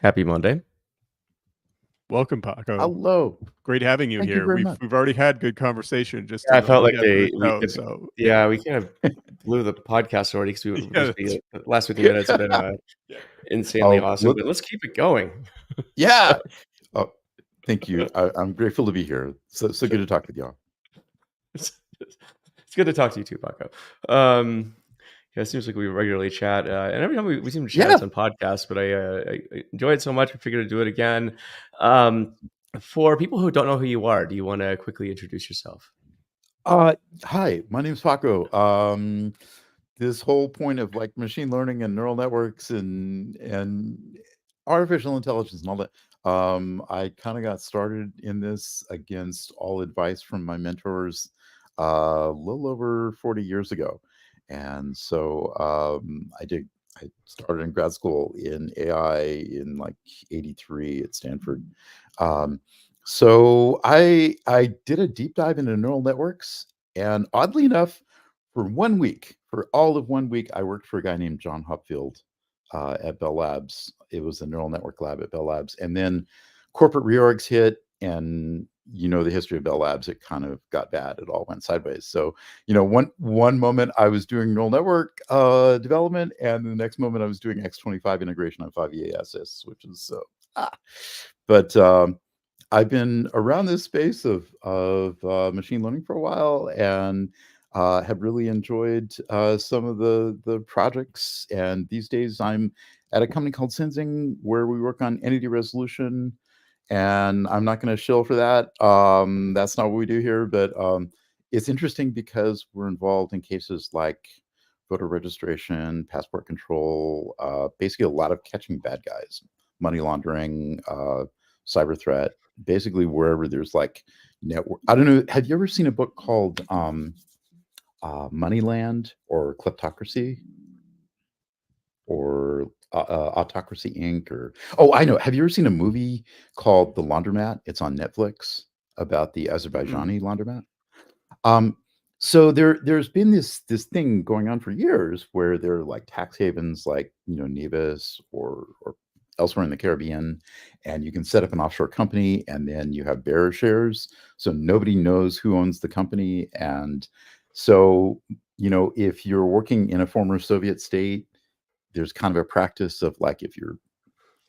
Happy Monday. Welcome, Paco. Hello. Great having you Thank you here. very much. We've already had good conversation just Yeah, in I the felt like lead up to the we show, could, so yeah, we kind of blew the podcast already because we Yeah, the last 15 minutes have been yeah. insanely awesome. look, But let's keep it going. yeah. Oh, thank you. I'm grateful to be here. So good to talk with y'all. It's good to talk to you too, Paco. Yeah, it seems like we regularly chat, and every time we seem to chat, Yeah. it's on podcasts. But I enjoy it so much, we figured to do it again. For people who don't know who you are, do you want to quickly introduce yourself? Hi, my name's Paco. This whole point of like machine learning and neural networks and artificial intelligence and all that. I kind of got started in this against all advice from my mentors a little over 40 years ago. And so I started in grad school in AI in like 83 at Stanford. So I did a deep dive into neural networks, and oddly enough, for all of 1 week, I worked for a guy named John Hopfield at Bell Labs. It was a neural network lab at Bell Labs, and then corporate reorgs hit, and you know the history of Bell Labs. It kind of got bad. It all went sideways. So one moment I was doing neural network development, and the next moment I was doing X25 integration on 5EASS, which is but I've been around this space of machine learning for a while, and have really enjoyed some of the projects. And these days, I'm at a company called Sensing, where we work on entity resolution. And I'm not going to shill for that. That's not what we do here, but it's interesting because we're involved in cases like voter registration, passport control, basically a lot of catching bad guys, money laundering, cyber threat, basically wherever there's like network. I don't know. Have you ever seen a book called Moneyland or Kleptocracy or Autocracy Inc. or I know. Have you ever seen a movie called The Laundermat? It's on Netflix about the Azerbaijani laundromat. So there's been this thing going on for years where there are like tax havens like Nevis or elsewhere in the Caribbean, and you can set up an offshore company, and then you have bearer shares, so nobody knows who owns the company. And so if you're working in a former Soviet state, there's kind of a practice of like, if you're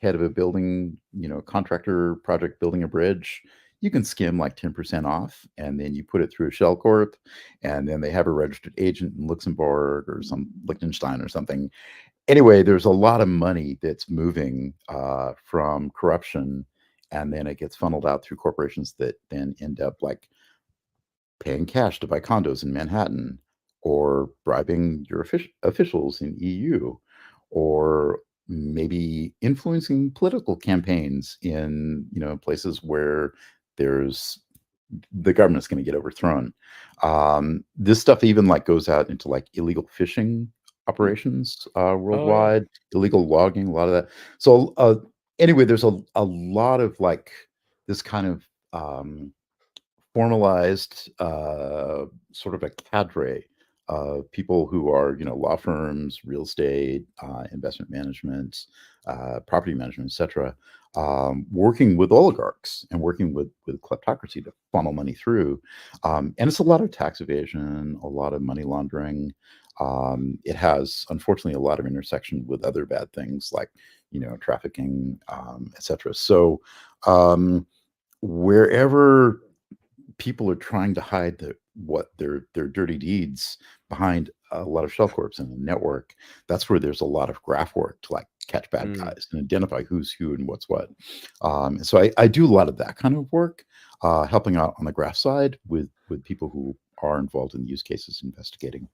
head of a building, contractor project building a bridge, you can skim like 10% off, and then you put it through a shell corp, and then they have a registered agent in Luxembourg or some Liechtenstein or something. Anyway, there's a lot of money that's moving from corruption, and then it gets funneled out through corporations that then end up like paying cash to buy condos in Manhattan, or bribing your officials in EU, or maybe influencing political campaigns in places where there's the government's going to get overthrown. This stuff even like goes out into like illegal fishing operations worldwide, illegal logging, a lot of that. So anyway, there's a lot of like this kind of formalized sort of a cadre of people who are law firms, real estate, investment management, property management, etc., working with oligarchs and working with kleptocracy to funnel money through. And it's a lot of tax evasion, a lot of money laundering. It has, unfortunately, a lot of intersection with other bad things like trafficking, etc. So wherever people are trying to hide their dirty deeds behind a lot of shell corps in the network, that's where there's a lot of graph work to like catch bad guys and identify who's who and what's what. So I do a lot of that kind of work, helping out on the graph side with people who are involved in use cases investigating.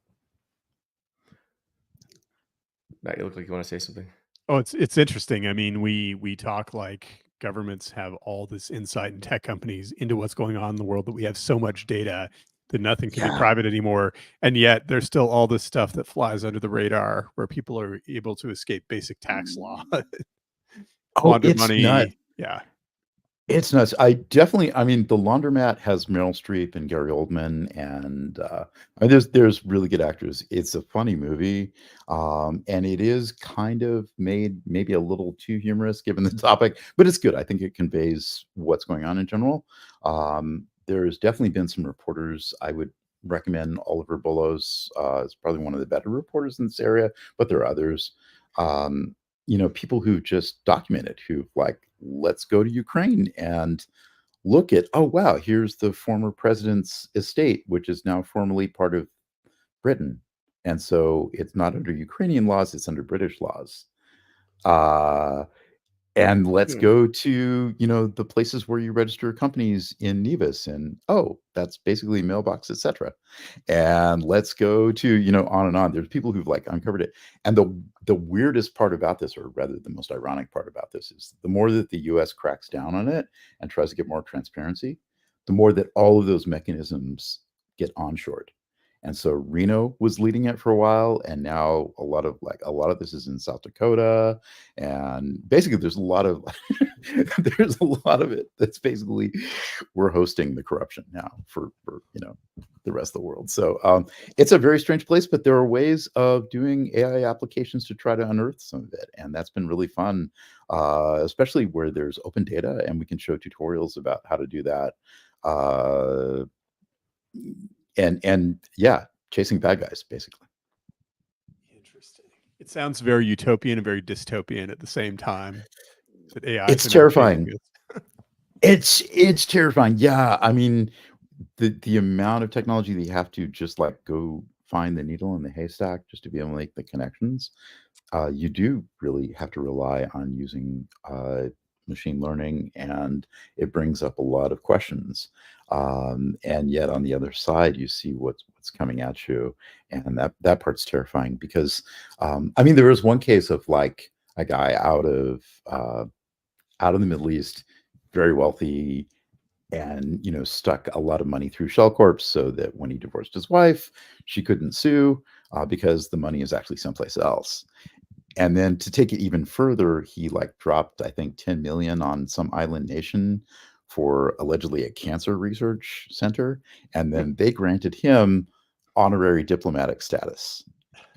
Matt, you look like you want to say something. Oh, it's interesting. I mean, we talk like governments have all this insight, and tech companies into what's going on in the world, that we have so much data that nothing can be private anymore. And yet there's still all this stuff that flies under the radar where people are able to escape basic tax law. Launder money. Not. Yeah. It's nuts. I mean, The Laundromat has Meryl Streep and Gary Oldman, and I mean, there's really good actors. It's a funny movie, and it is kind of made maybe a little too humorous given the topic, but it's good. I think it conveys what's going on in general. There's definitely been some reporters. I would recommend Oliver Bolos. Is probably one of the better reporters in this area, but there are others. Um, people who just document it, who like, let's go to Ukraine and look at, oh, wow, here's the former president's estate, which is now formally part of Britain. And so it's not under Ukrainian laws, it's under British laws. And let's Hmm. go to, the places where you register companies in Nevis, and oh, that's basically mailbox, etc. And let's go to, on and on. There's people who've like uncovered it. And the weirdest part about this, or rather the most ironic part about this, is the more that the US cracks down on it and tries to get more transparency, the more that all of those mechanisms get onshored. And so Reno was leading it for a while, and now a lot of this is in South Dakota, and basically there's a lot of there's a lot of it that's basically we're hosting the corruption now for the rest of the world. So it's a very strange place, but there are ways of doing AI applications to try to unearth some of it, and that's been really fun, especially where there's open data and we can show tutorials about how to do that. Uh, and yeah, chasing bad guys basically. Interesting. It sounds very utopian and very dystopian at the same time. That AI It's terrifying. It's terrifying. Yeah, I mean, the amount of technology that you have to just like go find the needle in the haystack just to be able to make the connections. You do really have to rely on using machine learning, and it brings up a lot of questions. And yet, on the other side, you see what's coming at you, and that part's terrifying because, I mean, there was one case of like a guy out of the Middle East, very wealthy, and stuck a lot of money through Shell Corp so that when he divorced his wife, she couldn't sue because the money is actually someplace else. And then to take it even further, he like dropped, I think, 10 million on some island nation for allegedly a cancer research center. And then they granted him honorary diplomatic status.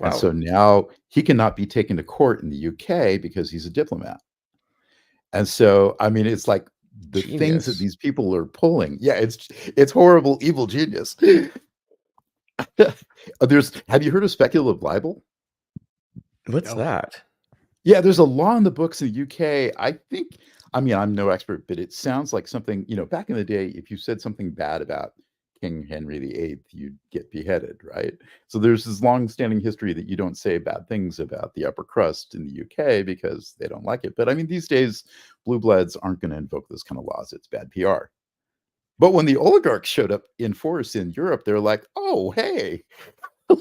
Wow. And so now he cannot be taken to court in the UK because he's a diplomat. And so, I mean, it's like the things that these people are pulling. Yeah, it's horrible, evil genius. Have you heard of speculative libel? What's that? Yeah, there's a law in the books in the UK. I mean, I'm no expert, but it sounds like something, back in the day, if you said something bad about King Henry VIII, you'd get beheaded, right? So there's this long-standing history that you don't say bad things about the upper crust in the UK because they don't like it. But I mean, these days, blue bloods aren't going to invoke those kind of laws. It's bad PR. But when the oligarchs showed up in force in Europe, they're like, oh, hey,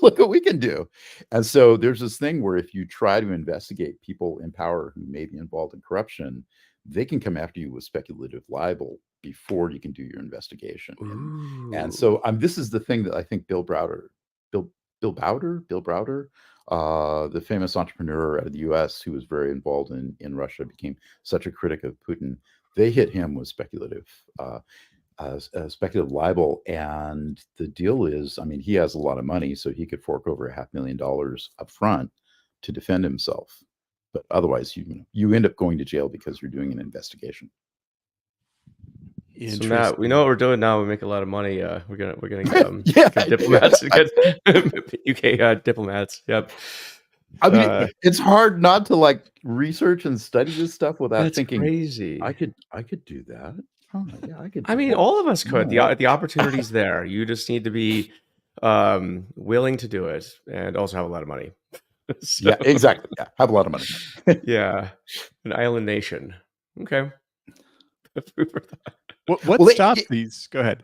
look what we can do. And so there's this thing where if you try to investigate people in power who may be involved in corruption, they can come after you with speculative libel before you can do your investigation. And so this is the thing that I think Bill Browder, the famous entrepreneur out of the US who was very involved in Russia, became such a critic of Putin. They hit him with speculative libel, and the deal is, I mean, he has a lot of money, so he could fork over $500,000 up front to defend himself, but otherwise you end up going to jail because you're doing an investigation. So Matt, we know what we're doing now. We make a lot of money. We're gonna get diplomats, get UK diplomats. Yep. I mean, it's hard not to like research and study this stuff without thinking, crazy. I could do that. Oh, yeah, I could. I mean, all of us could. The opportunity's there. You just need to be willing to do it, and also have a lot of money. So, yeah, exactly. Yeah, have a lot of money. Yeah, an island nation. Okay. What stops these? Go ahead.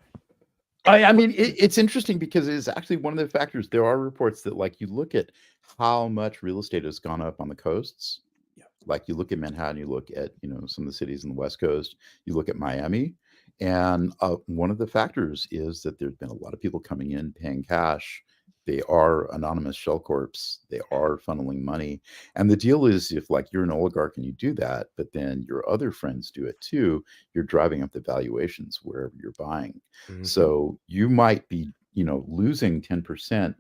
I mean, it's interesting because it is actually one of the factors. There are reports that, like, you look at how much real estate has gone up on the coasts. Yeah. Like, you look at Manhattan, you look at, some of the cities in the West Coast, you look at Miami. And one of the factors is that there's been a lot of people coming in, paying cash, They are anonymous shell corps. They are funneling money. And the deal is, if like you're an oligarch and you do that, but then your other friends do it too, you're driving up the valuations wherever you're buying. So you might be, losing 10%.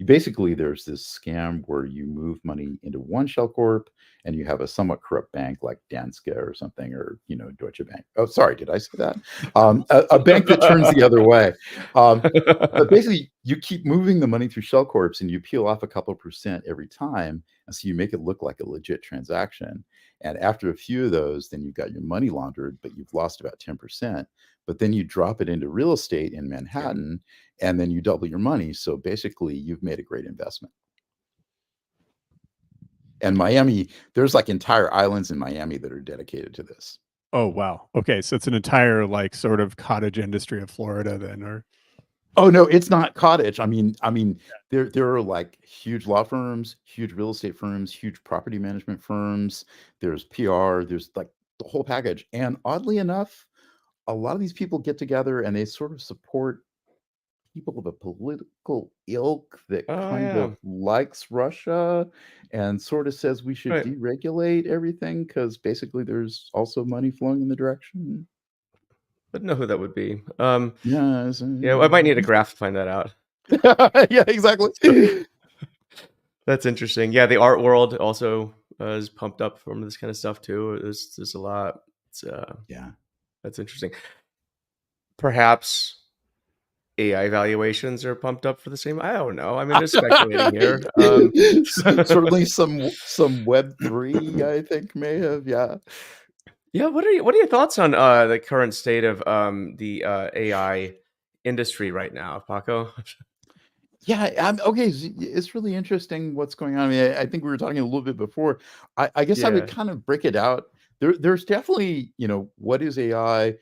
Basically, there's this scam where you move money into one shell corp and you have a somewhat corrupt bank like Danske or something, or Deutsche Bank. Oh, sorry, did I say that? A bank that turns the other way. But basically, you keep moving the money through shell corps and you peel off a couple of percent every time. And so you make it look like a legit transaction. And after a few of those, then you've got your money laundered, but you've lost about 10%. But then you drop it into real estate in Manhattan and then you double your money. So basically, you've made a great investment. And Miami, there's like entire islands in Miami that are dedicated to this. Oh, wow. Okay. So it's an entire like sort of cottage industry of Florida then, or? Oh no, it's not cottage. I mean, there are like huge law firms, huge real estate firms, huge property management firms. There's PR. There's like the whole package. And oddly enough, a lot of these people get together and they sort of support people of a political ilk that kind of likes Russia and sort of says we should deregulate everything because basically there's also money flowing in the direction. But know who that would be. Yeah, I might need a graph to find that out. Yeah, exactly. That's interesting. Yeah, the art world also is pumped up from this kind of stuff too. There's a lot. It's, yeah, that's interesting. Perhaps AI valuations are pumped up for the same. I don't know. I mean, just speculating here. Certainly, some Web3, I think, may have. Yeah. Yeah. What are your thoughts on the current state of the AI industry right now, Paco? Yeah, okay. It's really interesting what's going on. I mean, I think we were talking a little bit before. I guess I would kind of break it out. There's definitely, what is AI?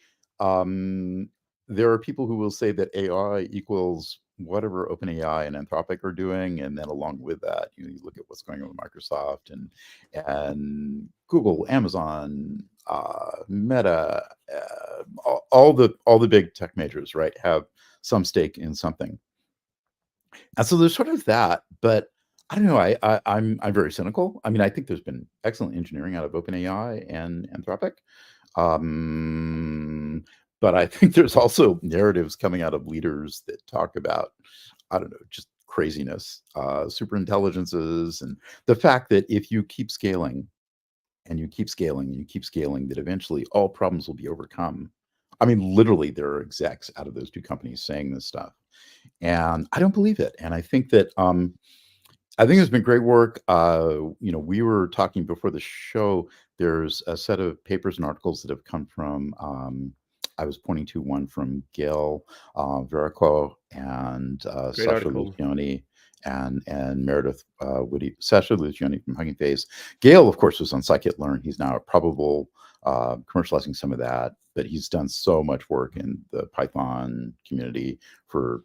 There are people who will say that AI equals whatever OpenAI and Anthropic are doing, and then along with that, you look at what's going on with Microsoft and Google, Amazon, Meta, all the big tech majors, right, have some stake in something. And so there's sort of that, but I don't know. I'm very cynical. I mean, I think there's been excellent engineering out of OpenAI and Anthropic, but I think there's also narratives coming out of leaders that talk about, I don't know, just craziness, super intelligences, and the fact that if you keep scaling and you keep scaling and you keep scaling, that eventually all problems will be overcome. I mean, literally, there are execs out of those two companies saying this stuff. And I don't believe it. And I think that I think it's been great work. We were talking before the show. There's a set of papers and articles that have come from. I was pointing to one from Gail Verico and Sasha Luciani and Meredith Woody. Sasha Luciani from Hugging Face. Gail, of course, was on Scikit-learn. He's now at Probable, commercializing some of that, but he's done so much work in the Python community for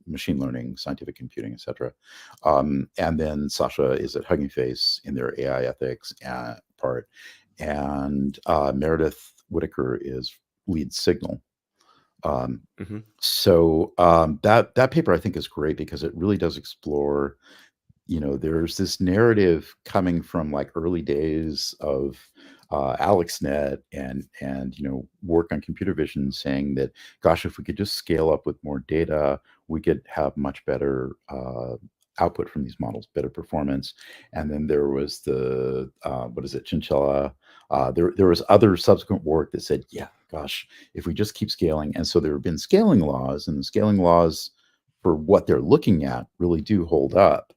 machine learning, scientific computing, etc. And then Sasha is at Hugging Face in their AI ethics part, and Meredith Whitaker leads Signal. So that paper I think is great because it really does explore. There's this narrative coming from like early days of AlexNet and work on computer vision, saying that, gosh, if we could just scale up with more data, we could have much better output from these models, better performance. And then there was the Chinchilla. There was other subsequent work that said, yeah, gosh, if we just keep scaling. And so there have been scaling laws, and the scaling laws for what they're looking at really do hold up,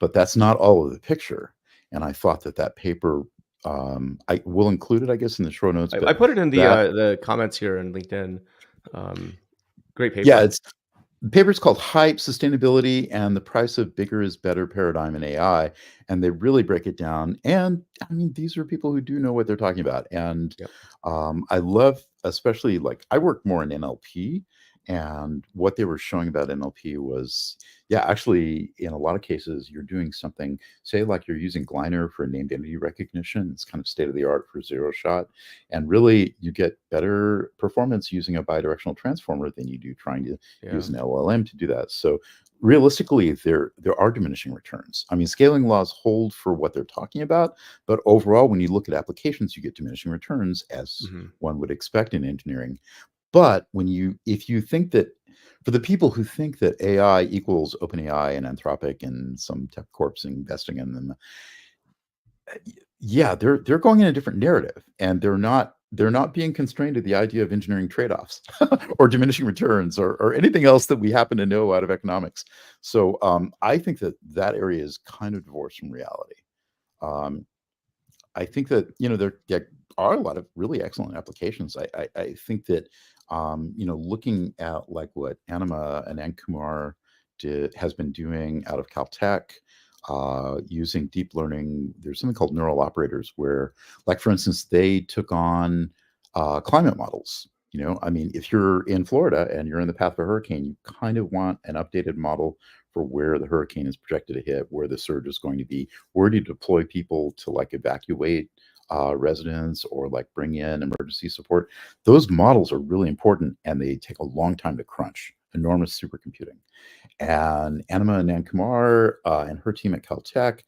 but that's not all of the picture. And I thought that paper, I will include it, I guess, in the show notes. I put it in the comments here in LinkedIn. Great paper. Yeah, the paper's called Hype, Sustainability, and the Price of Bigger is Better Paradigm in AI. And they really break it down. And I mean, these are people who do know what they're talking about. And I love, especially like I work more in NLP. And what they were showing about NLP was, yeah, actually, in a lot of cases, you're doing something, say, like you're using Gliner for named entity recognition. It's kind of state of the art for zero shot. And really, you get better performance using a bidirectional transformer than you do trying to use an LLM to do that. So realistically, there are diminishing returns. I mean, scaling laws hold for what they're talking about, but overall, when you look at applications, you get diminishing returns, as one would expect in engineering. But if you think that, for the people who think that AI equals OpenAI and Anthropic and some tech corps investing in them, yeah, they're going in a different narrative, and they're not being constrained to the idea of engineering trade-offs or diminishing returns or anything else that we happen to know out of economics. So I think that area is kind of divorced from reality. I think that there are a lot of really excellent applications. I think that looking at like what Anima and Ankumar has been doing out of Caltech, using deep learning. There's something called neural operators where, like for instance, they took on climate models. I mean, if you're in Florida and you're in the path of a hurricane, you kind of want an updated model for where the hurricane is projected to hit, where the surge is going to be, where do you deploy people to like evacuate residents or like bring in emergency support. Those models are really important, and they take a long time to crunch. Enormous supercomputing. And Anima Nankumar and her team at Caltech,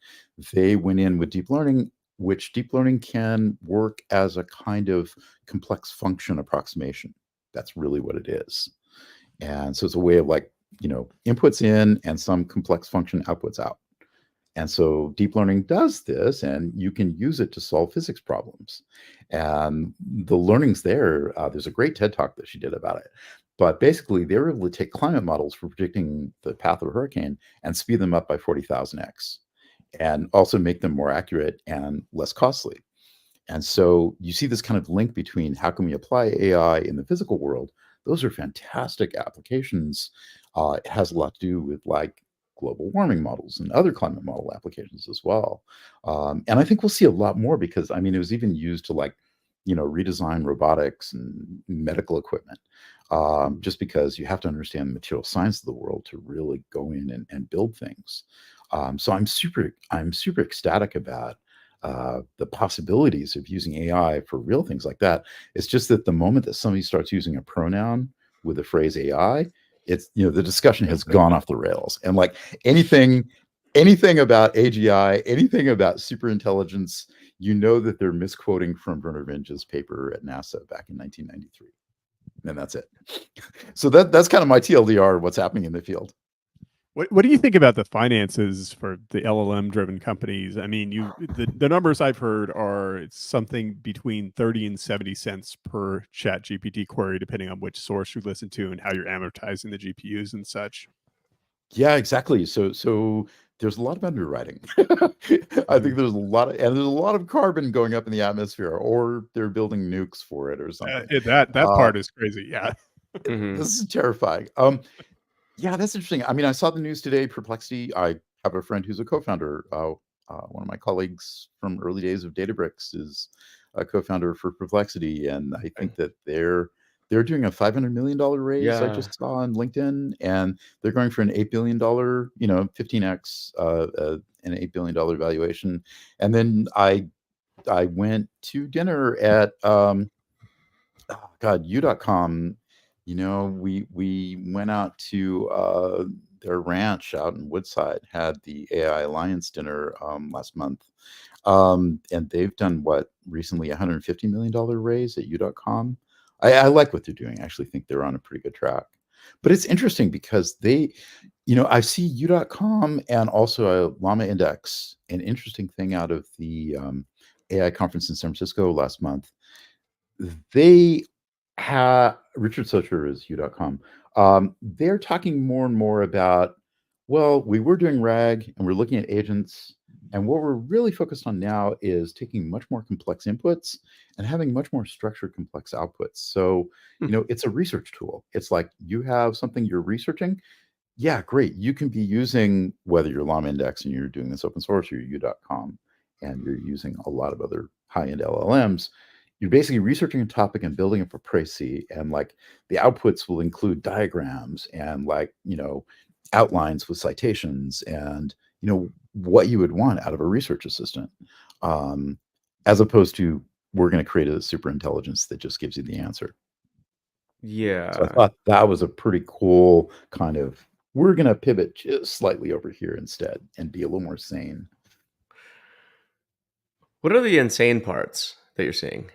they went in with deep learning, which deep learning can work as a kind of complex function approximation. That's really what it is. And so it's a way of like, inputs in and some complex function outputs out. And so deep learning does this, and you can use it to solve physics problems. And the learning's there. There's a great TED talk that she did about it. But basically, they were able to take climate models for predicting the path of a hurricane and speed them up by 40,000x, and also make them more accurate and less costly. And so you see this kind of link between how can we apply AI in the physical world. Those are fantastic applications. It has a lot to do with like global warming models and other climate model applications as well. And I think we'll see a lot more, because I mean, it was even used to like, redesign robotics and medical equipment, just because you have to understand the material science of the world to really go in and build things. So I'm super ecstatic about the possibilities of using AI for real things like that. It's just that the moment that somebody starts using a pronoun with the phrase AI, it's the discussion has gone off the rails. And like anything about AGI, anything about superintelligence, that they're misquoting from Werner Vinge's paper at NASA back in 1993, and that's it. So that's kind of my TLDR, what's happening in the field. What do you think about the finances for the LLM driven companies? I mean, the numbers I've heard are it's something between 30 and 70 cents per chat GPT query, depending on which source you listen to and how you're amortizing the GPUs and such. Yeah, exactly. So there's a lot of underwriting. I think there's a lot of carbon going up in the atmosphere, or they're building nukes for it or something. That part is crazy. Yeah. This is terrifying. Yeah, that's interesting. I mean, I saw the news today, Perplexity. I have a friend who's a co-founder. One of my colleagues from early days of Databricks is a co-founder for Perplexity, and I think that they're doing a $500 million raise. I just saw on LinkedIn, and they're going for an $8 billion, 15x, an $8 billion valuation. And then I went to dinner at U.com. We went out to their ranch out in Woodside, had the AI Alliance dinner last month. And they've done recently $150 million raise at U.com. I like what they're doing. I actually think they're on a pretty good track. But it's interesting because I see U.com and also a Llama Index. An interesting thing out of the AI conference in San Francisco last month. They Richard Socher is U.com. They're talking more and more about, well, we were doing RAG and we're looking at agents. And what we're really focused on now is taking much more complex inputs and having much more structured, complex outputs. So, it's a research tool. It's like you have something you're researching. Yeah, great. You can be using, whether you're Llama Index and you're doing this open source, or you're U.com, and you're using a lot of other high-end LLMs. you're basically researching a topic and building up a précis, and like the outputs will include diagrams and like outlines with citations and what you would want out of a research assistant, um, as opposed to we're going to create a super intelligence that just gives you the answer. So I Yeah. thought that was a pretty cool kind of, we're going to pivot just slightly over here instead and be a little more sane. What are the insane parts that you're seeing?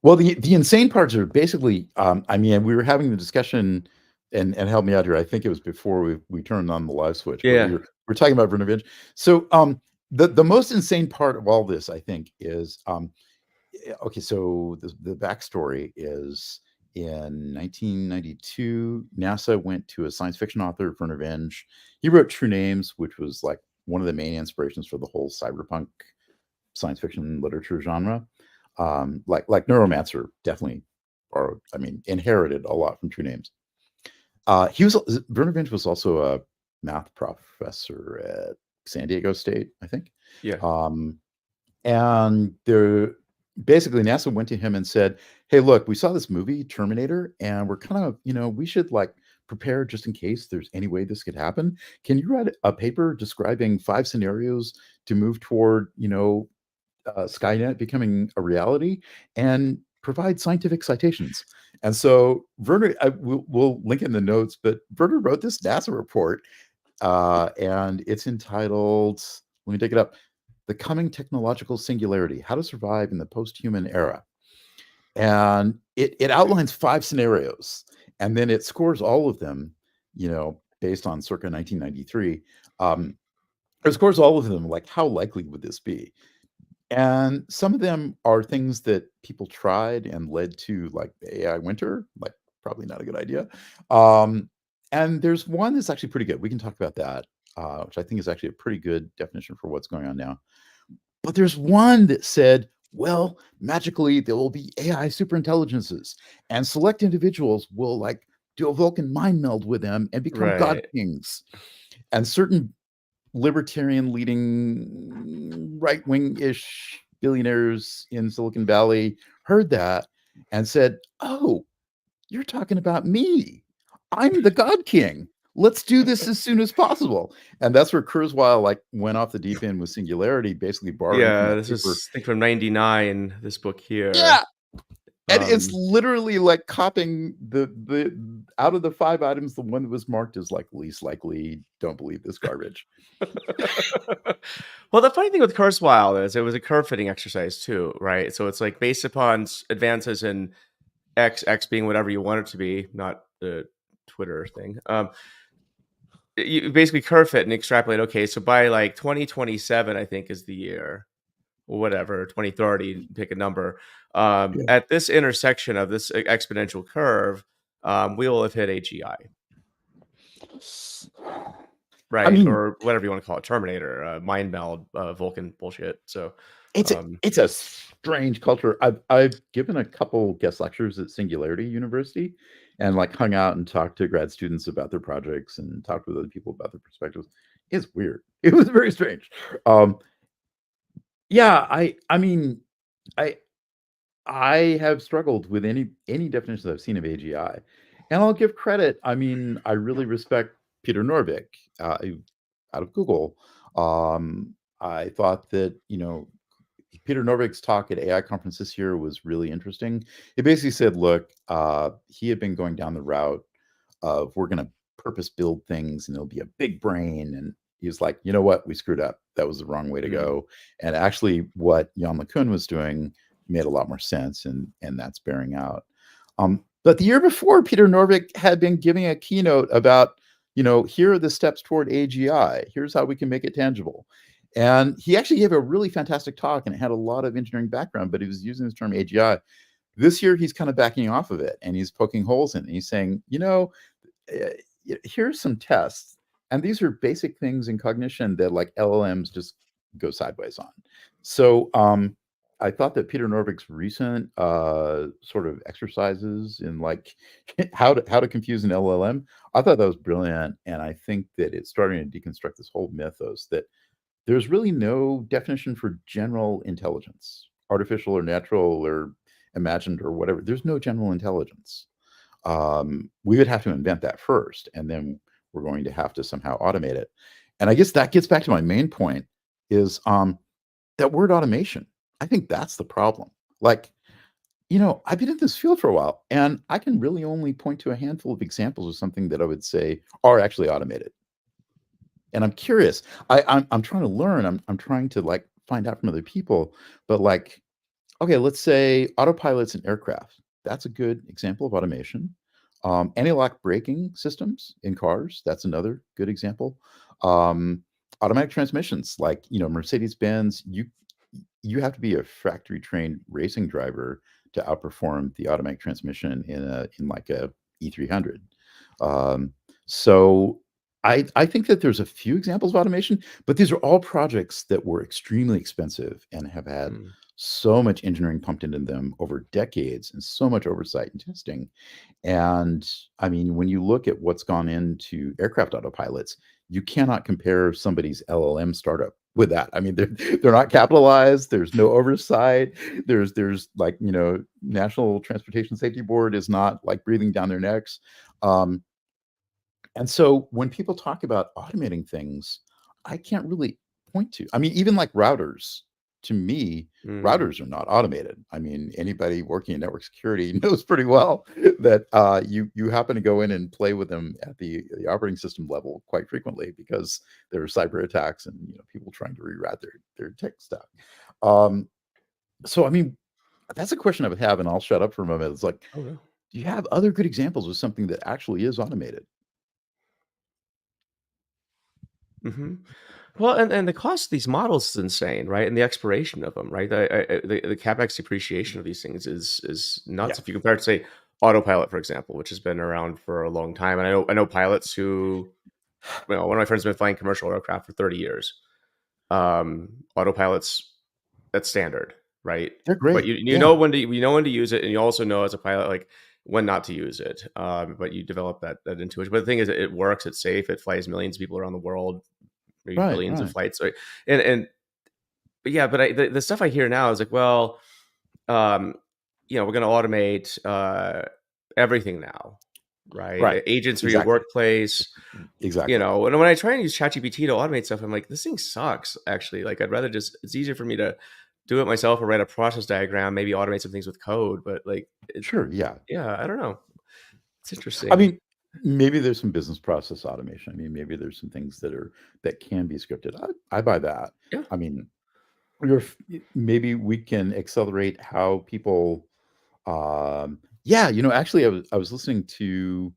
Well, the insane parts are basically, I mean, we were having the discussion, and help me out here. I think it was before we turned on the live switch, but Yeah. we're talking about Vernovich. So the most insane part of all this, I think, is okay. So the backstory is in 1992, NASA went to a science fiction author, Vernovich. He wrote True Names, which was like one of the main inspirations for the whole cyberpunk science fiction literature genre. Like Neuromancer definitely, or I mean, inherited a lot from True Names. Vernovich was also a math professor at San Diego State, I think. Yeah. And there, basically, NASA went to him and said, "Hey, look, we saw this movie Terminator, and we're kind of, we should like prepare just in case there's any way this could happen. Can you write a paper describing 5 scenarios to move toward, Skynet becoming a reality and provide scientific citations?" And so Werner, we'll link in the notes, but Werner wrote this NASA report, and it's entitled, let me take it up, "The Coming Technological Singularity: How to Survive in the Post-Human Era." And it outlines 5 scenarios, and then it scores all of them, based on circa 1993. It scores all of them, like, how likely would this be? And some of them are things that people tried and led to like the AI winter, like probably not a good idea. And there's one that's actually pretty good. We can talk about that, which I think is actually a pretty good definition for what's going on now. But there's one that said, well, magically there will be AI superintelligences, and select individuals will like do a Vulcan mind meld with them and become god Right. kings. And certain libertarian leading right-wing-ish billionaires in Silicon Valley heard that and said, "Oh, you're talking about me. I'm the God King. Let's do this as soon as possible." And that's where Kurzweil like went off the deep end with Singularity, basically borrowing from Yeah. that This paper. is, I think, from '99. This book Yeah, here. and it's Um, literally like copying the out of the 5 items, the one that was marked as like least likely. Don't believe this garbage. well, the funny thing with Kurzweil is it was a curve fitting exercise too, right? So it's like based upon advances in X being whatever you want it to be, not the Twitter thing. You basically curve fit and extrapolate. Okay, so by like 2027, I think is the year, or whatever, 2030, pick a number. Yeah. At this intersection of this exponential curve, we will have hit AGI, I right? mean, Or whatever you want to call it, Terminator, mind meld, Vulcan bullshit. So, um, it's a strange culture. I've given a couple guest lectures at Singularity University, and like hung out and talked to grad students about their projects and talked with other people about their perspectives. It's weird. It was very strange. Um, yeah, I mean, I I have struggled with any definitions I've seen of AGI, and I'll give credit. I mean, I really respect Peter Norvig, out of Google. I thought that Peter Norvig's talk at AI conference this year was really interesting. It basically said, look, he had been going down the route of we're going to purpose build things and it'll be a big brain. And he was like, you know what? We screwed up. That was the wrong way to mm, go. And actually, what Jan LeCun was doing made a lot more sense, and that's bearing out. But the year before, Peter Norvig had been giving a keynote about, here are the steps toward AGI. Here's how we can make it tangible. And he actually gave a really fantastic talk, and it had a lot of engineering background, but he was using this term AGI. This year, he's kind of backing off of it, and he's poking holes in it. And he's saying, uh, here's some tests, and these are basic things in cognition that like LLMs just go sideways on. So I thought that Peter Norvig's recent sort of exercises in like how to confuse an LLM, I thought that was brilliant, and I think that it's starting to deconstruct this whole mythos that there's really no definition for general intelligence, artificial or natural or imagined or whatever. There's no general intelligence. We would have to invent that first, and then we're going to have to somehow automate it. And I guess that gets back to my main point is that word automation. I think that's the problem. Like, I've been in this field for a while, and I can really only point to a handful of examples of something that I would say are actually automated. And I'm curious. I'm trying to learn. I'm trying to like find out from other people. But like, okay, let's say autopilots in aircraft. That's a good example of automation. Anti-lock braking systems in cars. That's another good example. Automatic transmissions, like Mercedes-Benz. You have to be a factory trained racing driver to outperform the automatic transmission in like a E300. So I think that there's a few examples of automation, but these are all projects that were extremely expensive and have had so much engineering pumped into them over decades and so much oversight and testing. And I mean, when you look at what's gone into aircraft autopilots, you cannot compare somebody's LLM startup with that. I mean, they're not capitalized. There's no oversight. There's like, National Transportation Safety Board is not like breathing down their necks. And so when people talk about automating things, I can't really point to. I mean, even like routers, to me, routers are not automated. I mean, anybody working in network security knows pretty well that you happen to go in and play with them at the operating system level quite frequently because there are cyber attacks and people trying to reroute their tech stack. So I mean, that's a question I would have, and I'll shut up for a moment. It's like, do you have other good examples of something that actually is automated? Well, and the cost of these models is insane, right? And the expiration of them, right? The capex depreciation of these things is nuts. Yeah. If you compare it to, say, Autopilot, for example, which has been around for a long time, and I know pilots who, one of my friends has been flying commercial aircraft for 30 years. Autopilots, that's standard, right? They're great. But you know when to use it, and you also know as a pilot like when not to use it. But you develop that intuition. But the thing is, it works. It's safe. It flies millions of people around the world. Maybe billions of flights. So, but the stuff I hear now is like, well, we're going to automate everything now, right? Agents for your workplace, exactly. And when I try and use ChatGPT to automate stuff, I'm like, this thing sucks. Actually, like, I'd rather it's easier for me to do it myself or write a process diagram, maybe automate some things with code. But like, I don't know. It's interesting. I mean, maybe there's some business process automation. I mean, maybe there's some things that can be scripted. I buy that. Yeah. I mean, maybe we can accelerate how people. Actually, I was listening to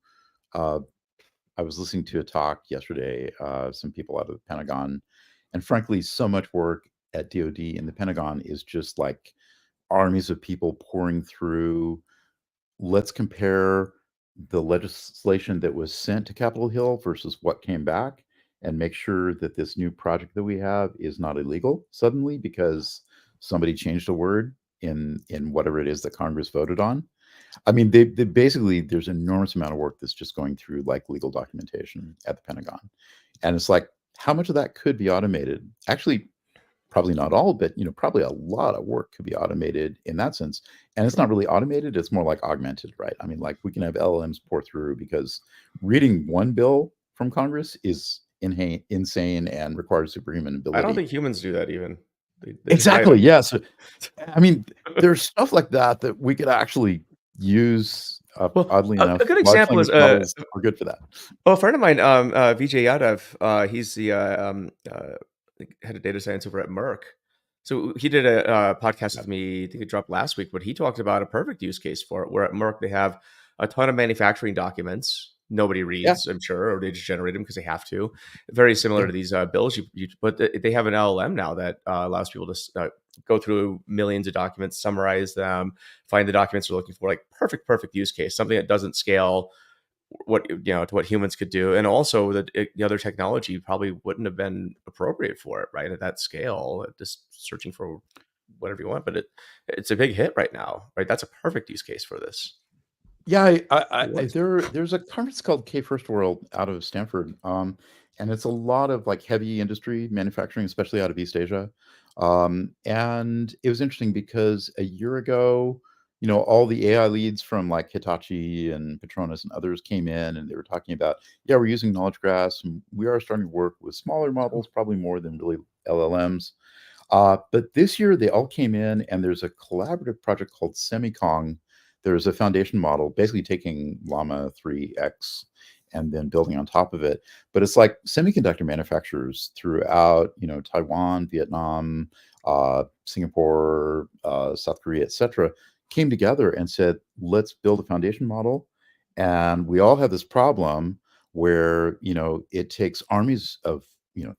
a talk yesterday. Some people out of the Pentagon, and frankly, so much work at DoD and the Pentagon is just like armies of people pouring through. Let's compare the legislation that was sent to Capitol Hill versus what came back and make sure that this new project that we have is not illegal suddenly because somebody changed a word in whatever it is that Congress voted on. I mean, they basically, there's an enormous amount of work that's just going through like legal documentation at the Pentagon. And it's like, how much of that could be automated? Actually, probably not all, but probably a lot of work could be automated in that sense. And it's not really automated, it's more like augmented, right? I mean, like we can have LLMs pour through because reading one bill from Congress is insane and requires superhuman ability. I don't think humans do that even. They exactly, yes. I mean, there's stuff like that we could actually use. Oddly enough, a good example is are good for that. Well, a friend of mine, Vijay Yadav, he's the head of data science over at Merck. So he did a podcast with me. I think it dropped last week, but he talked about a perfect use case for it. Where at Merck they have a ton of manufacturing documents. Nobody reads, I'm sure, or they just generate them because they have to. Very similar to these bills, but they have an LLM now that allows people to go through millions of documents, summarize them, find the documents they're looking for. Like perfect use case, something that doesn't scale to what humans could do, and also the other technology probably wouldn't have been appropriate for it, right? At that scale, just searching for whatever you want, but it's a big hit right now, right? That's a perfect use case for this. Yeah, there's a conference called K First World out of Stanford, and it's a lot of like heavy industry manufacturing, especially out of East Asia. And it was interesting because a year ago, all the AI leads from like Hitachi and Petronas and others came in and they were talking about, yeah, we're using knowledge graphs and we are starting to work with smaller models, probably more than really LLMs. But this year they all came in and there's a collaborative project called Semikong. There's a foundation model basically taking Llama 3X and then building on top of it. But it's like semiconductor manufacturers throughout, Taiwan, Vietnam, Singapore, South Korea, etc., came together and said, let's build a foundation model. And we all have this problem where, it takes armies of,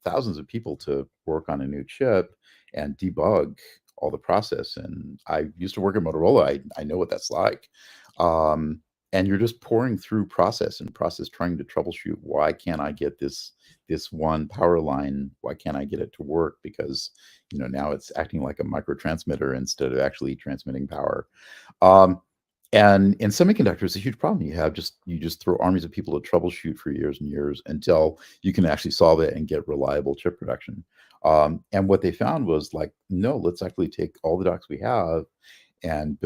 thousands of people to work on a new chip and debug all the process. And I used to work at Motorola. I know what that's like. And you're just pouring through process trying to troubleshoot, why can't I get this one power line, why can't I get it to work, because now it's acting like a microtransmitter instead of actually transmitting power. And in semiconductors, it's a huge problem. You just throw armies of people to troubleshoot for years and years until you can actually solve it and get reliable chip production. And what they found was like, no, let's actually take all the docs we have and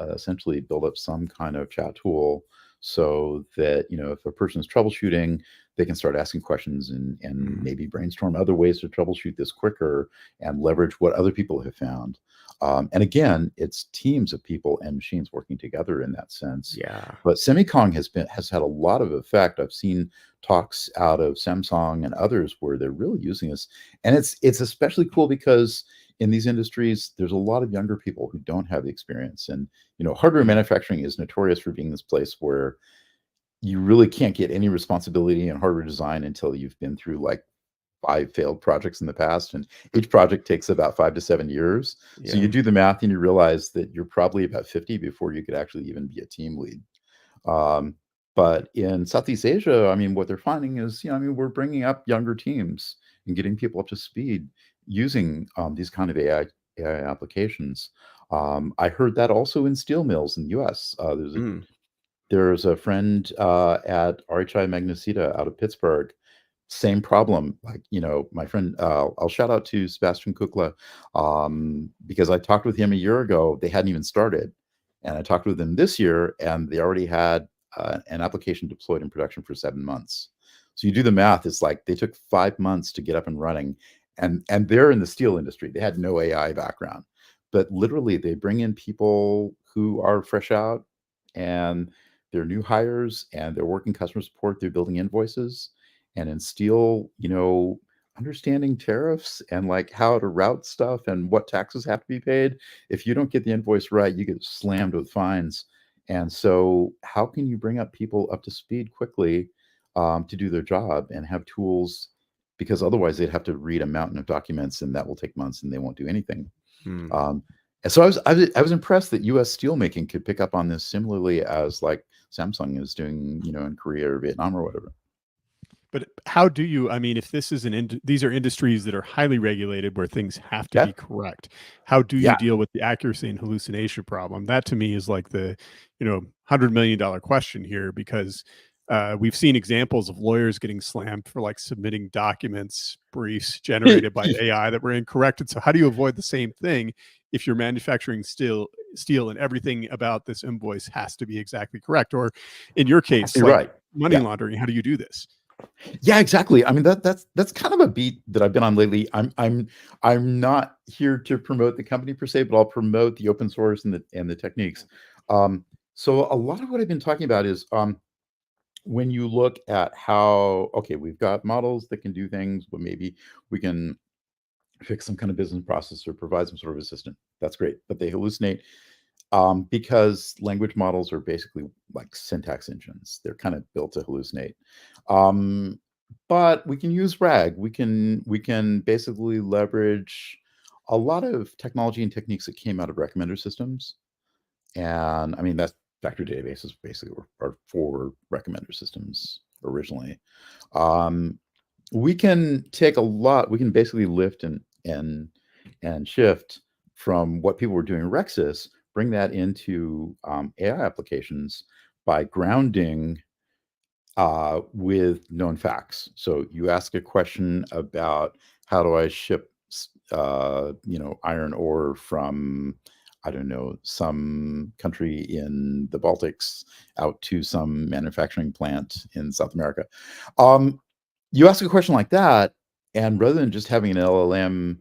essentially build up some kind of chat tool so that, if a person's troubleshooting, they can start asking questions and maybe brainstorm other ways to troubleshoot this quicker and leverage what other people have found. And again, it's teams of people and machines working together in that sense. Yeah. But Semikong has had a lot of effect. I've seen talks out of Samsung and others where they're really using this. And it's especially cool because in these industries, there's a lot of younger people who don't have the experience. And, hardware manufacturing is notorious for being this place where you really can't get any responsibility in hardware design until you've been through like 5 failed projects in the past. And each project takes about 5 to 7 years. So you do the math and you realize that you're probably about 50 before you could actually even be a team lead. But in Southeast Asia, I mean, what they're finding is, we're bringing up younger teams and getting people up to speed using these kind of AI applications. I heard that also in steel mills in the U.S. There's a friend at RHI Magnesita out of Pittsburgh. Same problem. Like, my friend, I'll shout out to Sebastian Kukla because I talked with him a year ago. They hadn't even started. And I talked with them this year and they already had an application deployed in production for 7 months. So you do the math, it's like they took 5 months to get up and running. And they're in the steel industry. They had no AI background. But literally, they bring in people who are fresh out and they're new hires and they're working customer support. They're building invoices. And in steel, understanding tariffs and like how to route stuff and what taxes have to be paid. If you don't get the invoice right, you get slammed with fines. And so how can you bring up people up to speed quickly to do their job and have tools? Because otherwise they'd have to read a mountain of documents and that will take months and they won't do anything. And so I was impressed that U.S. steelmaking could pick up on this similarly as like Samsung is doing, in Korea or Vietnam or whatever. But how do you, I mean, if this is these are industries that are highly regulated where things have to be correct, how do you deal with the accuracy and hallucination problem? That to me is like the, $100 million question here, because we've seen examples of lawyers getting slammed for like submitting documents, briefs generated by AI that were incorrect. And so how do you avoid the same thing if you're manufacturing steel and everything about this invoice has to be exactly correct? Or in your case, like money laundering, how do you do this? Yeah, exactly. I mean, that's kind of a beat that I've been on lately. I'm not here to promote the company per se, but I'll promote the open source and the techniques. So a lot of what I've been talking about is when you look at how, okay, we've got models that can do things, but maybe we can fix some kind of business process or provide some sort of assistant. That's great, but they hallucinate. Because language models are basically like syntax engines. They're kind of built to hallucinate. But we can use RAG. We can basically leverage a lot of technology and techniques that came out of recommender systems. And I mean, that's vector databases basically are for recommender systems originally. We can take we can basically lift and shift from what people were doing in Rexis, bring that into AI applications by grounding with known facts. So you ask a question about how do I ship iron ore from, I don't know, some country in the Baltics out to some manufacturing plant in South America. You ask a question like that, and rather than just having an LLM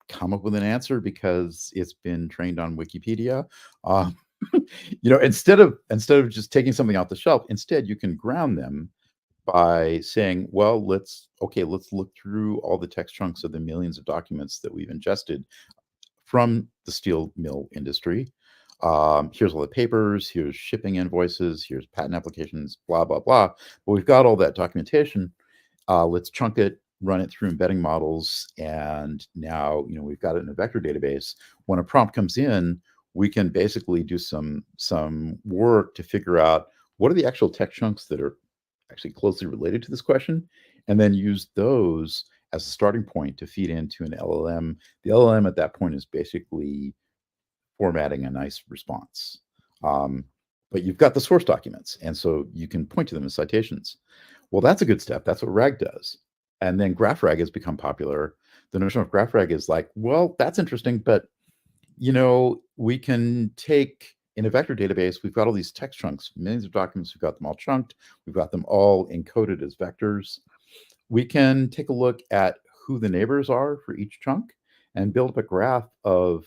come up with an answer because it's been trained on Wikipedia, instead of just taking something off the shelf, instead you can ground them by saying, well, let's look through all the text chunks of the millions of documents that we've ingested from the steel mill industry. Here's all the papers, here's shipping invoices, here's patent applications, blah, blah, blah. But we've got all that documentation. Let's chunk it, run it through embedding models, and now we've got it in a vector database. When a prompt comes in, we can basically do some work to figure out what are the actual text chunks that are actually closely related to this question, and then use those as a starting point to feed into an LLM. The LLM at that point is basically formatting a nice response. But you've got the source documents, and so you can point to them as citations. Well, that's a good step. That's what RAG does. And then GraphRag has become popular. The notion of GraphRag is like, well, that's interesting, but we can take, in a vector database, we've got all these text chunks, millions of documents, we've got them all chunked, we've got them all encoded as vectors. We can take a look at who the neighbors are for each chunk and build up a graph of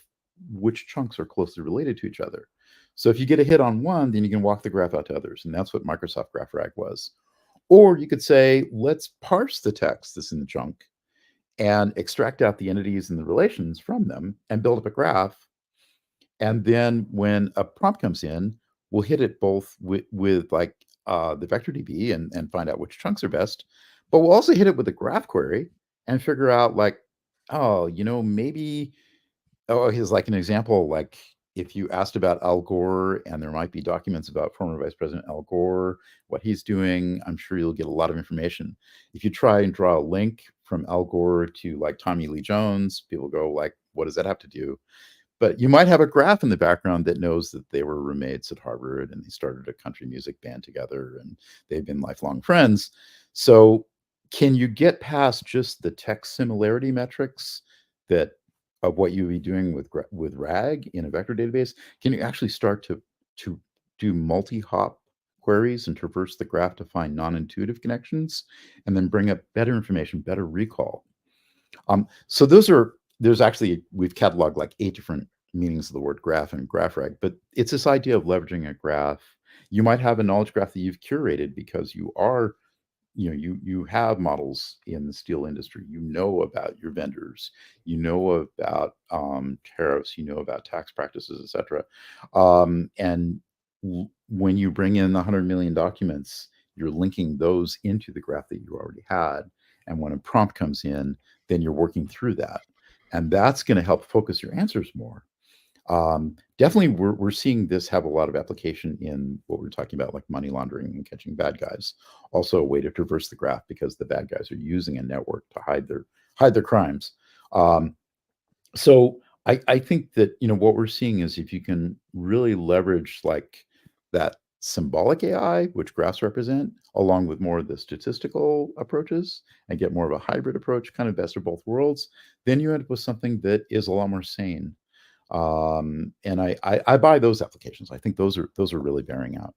which chunks are closely related to each other. So if you get a hit on one, then you can walk the graph out to others, and that's what Microsoft GraphRag was. Or you could say, let's parse the text that's in the chunk and extract out the entities and the relations from them and build up a graph. And then when a prompt comes in, we'll hit it both with the vector DB and find out which chunks are best. But we'll also hit it with a graph query and figure out maybe, here's like an example, like if you asked about Al Gore and there might be documents about former Vice President Al Gore, what he's doing, I'm sure you'll get a lot of information. If you try and draw a link from Al Gore to like Tommy Lee Jones, people go like, what does that have to do? But you might have a graph in the background that knows that they were roommates at Harvard and they started a country music band together and they've been lifelong friends. So can you get past just the text similarity metrics of what you'd be doing with RAG in a vector database? Can you actually start to do multi-hop queries and traverse the graph to find non-intuitive connections and then bring up better information, better recall? So we've cataloged like 8 different meanings of the word graph and GraphRag, but it's this idea of leveraging a graph. You might have a knowledge graph that you've curated because you have models in the steel industry, about your vendors, about tariffs, about tax practices, etc. And when you bring in 100 million documents, you're linking those into the graph that you already had. And when a prompt comes in, then you're working through that. And that's going to help focus your answers more. Definitely, we're seeing this have a lot of application in what we're talking about, like money laundering and catching bad guys. Also, a way to traverse the graph because the bad guys are using a network to hide their crimes. So I think that what we're seeing is if you can really leverage like that symbolic AI, which graphs represent, along with more of the statistical approaches and get more of a hybrid approach, kind of best of both worlds, then you end up with something that is a lot more sane. And I buy those applications. I think those are really bearing out.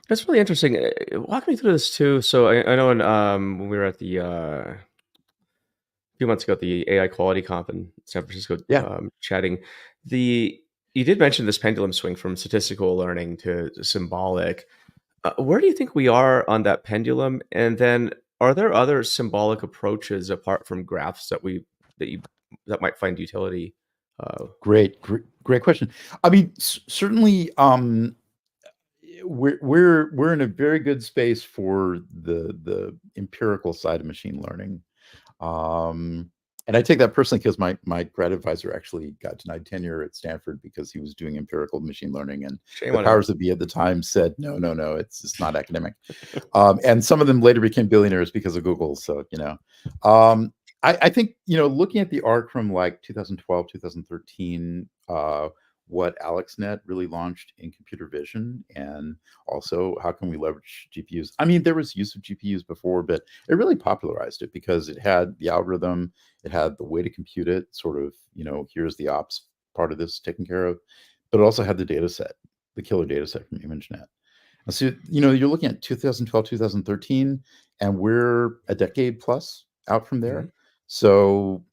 That's really interesting. Walk me through this too. So I know when we were at the a few months ago at the AI Quality Conf in San Francisco, chatting, you did mention this pendulum swing from statistical learning to symbolic. Where do you think we are on that pendulum? And then, are there other symbolic approaches apart from graphs that might find utility? Great question. I mean, certainly, we're in a very good space for the empirical side of machine learning. And I take that personally because my grad advisor actually got denied tenure at Stanford because he was doing empirical machine learning, and the powers that be at the time said, no, it's not academic. And some of them later became billionaires because of Google. So, I think, looking at the arc from like 2012, 2013, what AlexNet really launched in computer vision, and also how can we leverage GPUs. I mean, there was use of GPUs before, but it really popularized it because it had the algorithm, it had the way to compute it, sort of, here's the ops part of this taken care of, but it also had the data set, the killer data set from ImageNet. And so, you're looking at 2012, 2013, and we're a decade plus out from there. So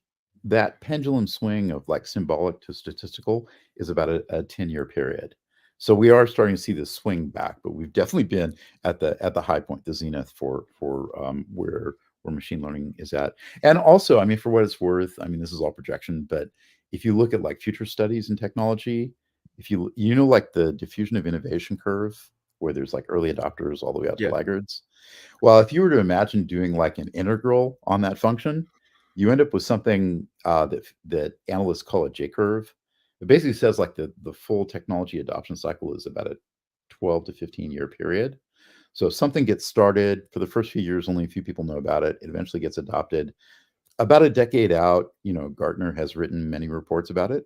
that pendulum swing of like symbolic to statistical is about a 10-year period. So we are starting to see this swing back, but we've definitely been at the high point, the zenith for where machine learning is at. And also, I mean, for what it's worth, I mean, this is all projection, but if you look at like future studies in technology, if like the diffusion of innovation curve, where there's like early adopters all the way out to laggards. Well, if you were to imagine doing like an integral on that function, you end up with something that analysts call a J curve. It basically says like the full technology adoption cycle is about a 12 to 15 year period. So if something gets started, for the first few years, only a few people know about it. It eventually gets adopted. About a decade out, Gartner has written many reports about it.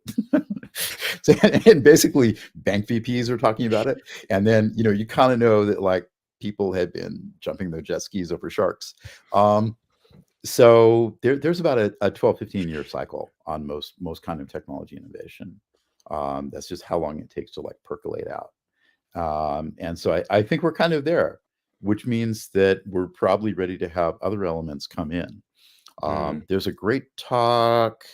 And basically bank VPs are talking about it. And then, you kind of know that like people had been jumping their jet skis over sharks. So there's about a 12, 15 year cycle on most kind of technology innovation. That's just how long it takes to like percolate out. And so I think we're kind of there, which means that we're probably ready to have other elements come in. There's a great talk.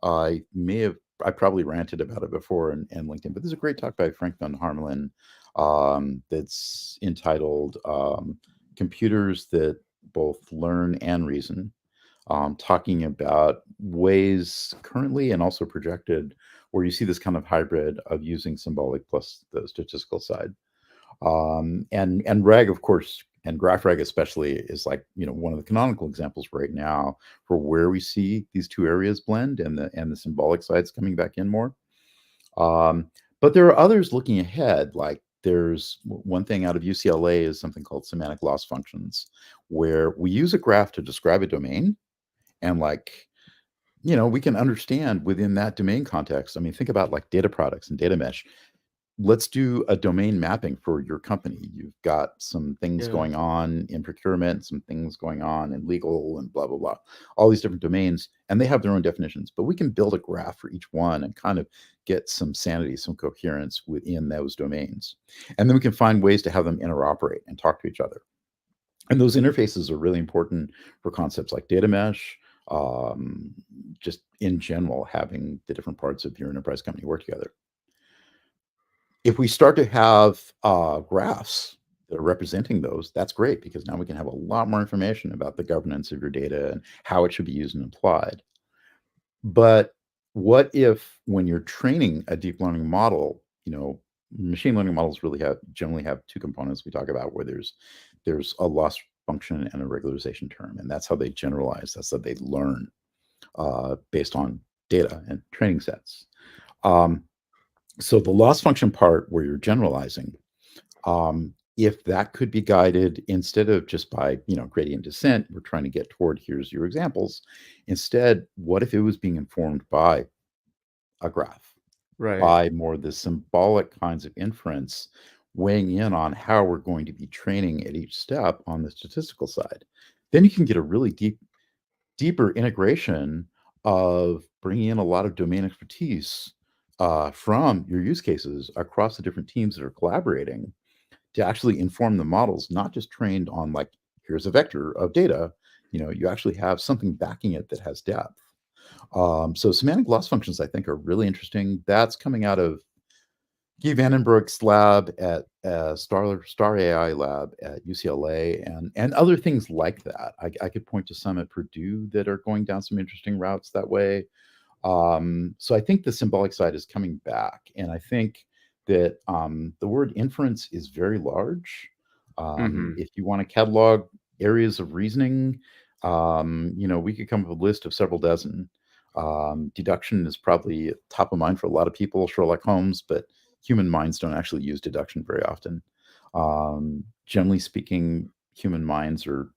I probably ranted about it before in LinkedIn, but there's a great talk by Frank van Harmelen that's entitled Computers That Both Learn and Reason, talking about ways currently and also projected where you see this kind of hybrid of using symbolic plus the statistical side. And RAG, of course, and GraphRag especially is like, one of the canonical examples right now for where we see these two areas blend and the symbolic sides coming back in more. But there are others looking ahead, like there's one thing out of UCLA is something called semantic loss functions, where we use a graph to describe a domain. And like, we can understand within that domain context. I mean, think about like data products and data mesh. Let's do a domain mapping for your company. You've got some things going on in procurement, some things going on in legal and blah, blah, blah, all these different domains, and they have their own definitions, but we can build a graph for each one and kind of get some sanity, some coherence within those domains. And then we can find ways to have them interoperate and talk to each other. And those interfaces are really important for concepts like data mesh, just in general, having the different parts of your enterprise company work together. If we start to have graphs that are representing those, that's great, because now we can have a lot more information about the governance of your data and how it should be used and applied. But what if, when you're training a deep learning model, machine learning models generally have two components we talk about, where there's a loss function and a regularization term, and that's how they generalize. That's how they learn based on data and training sets. So the loss function part, where you're generalizing, if that could be guided instead of just by gradient descent, we're trying to get toward here's your examples. Instead, what if it was being informed by a graph, by more the symbolic kinds of inference, weighing in on how we're going to be training at each step on the statistical side? Then you can get a really deeper integration of bringing in a lot of domain expertise from your use cases across the different teams that are collaborating to actually inform the models, not just trained on like, here's a vector of data. You actually have something backing it that has depth. So semantic loss functions, I think, are really interesting. That's coming out of Guy Vandenbroek's lab at Star AI lab at UCLA, and other things like that. I could point to some at Purdue that are going down some interesting routes that way. So I think the symbolic side is coming back, and I think that the word inference is very large. If you want to catalog areas of reasoning, we could come up with a list of several dozen. Deduction is probably top of mind for a lot of people, Sherlock Holmes, but human minds don't actually use deduction very often. Generally speaking, human minds are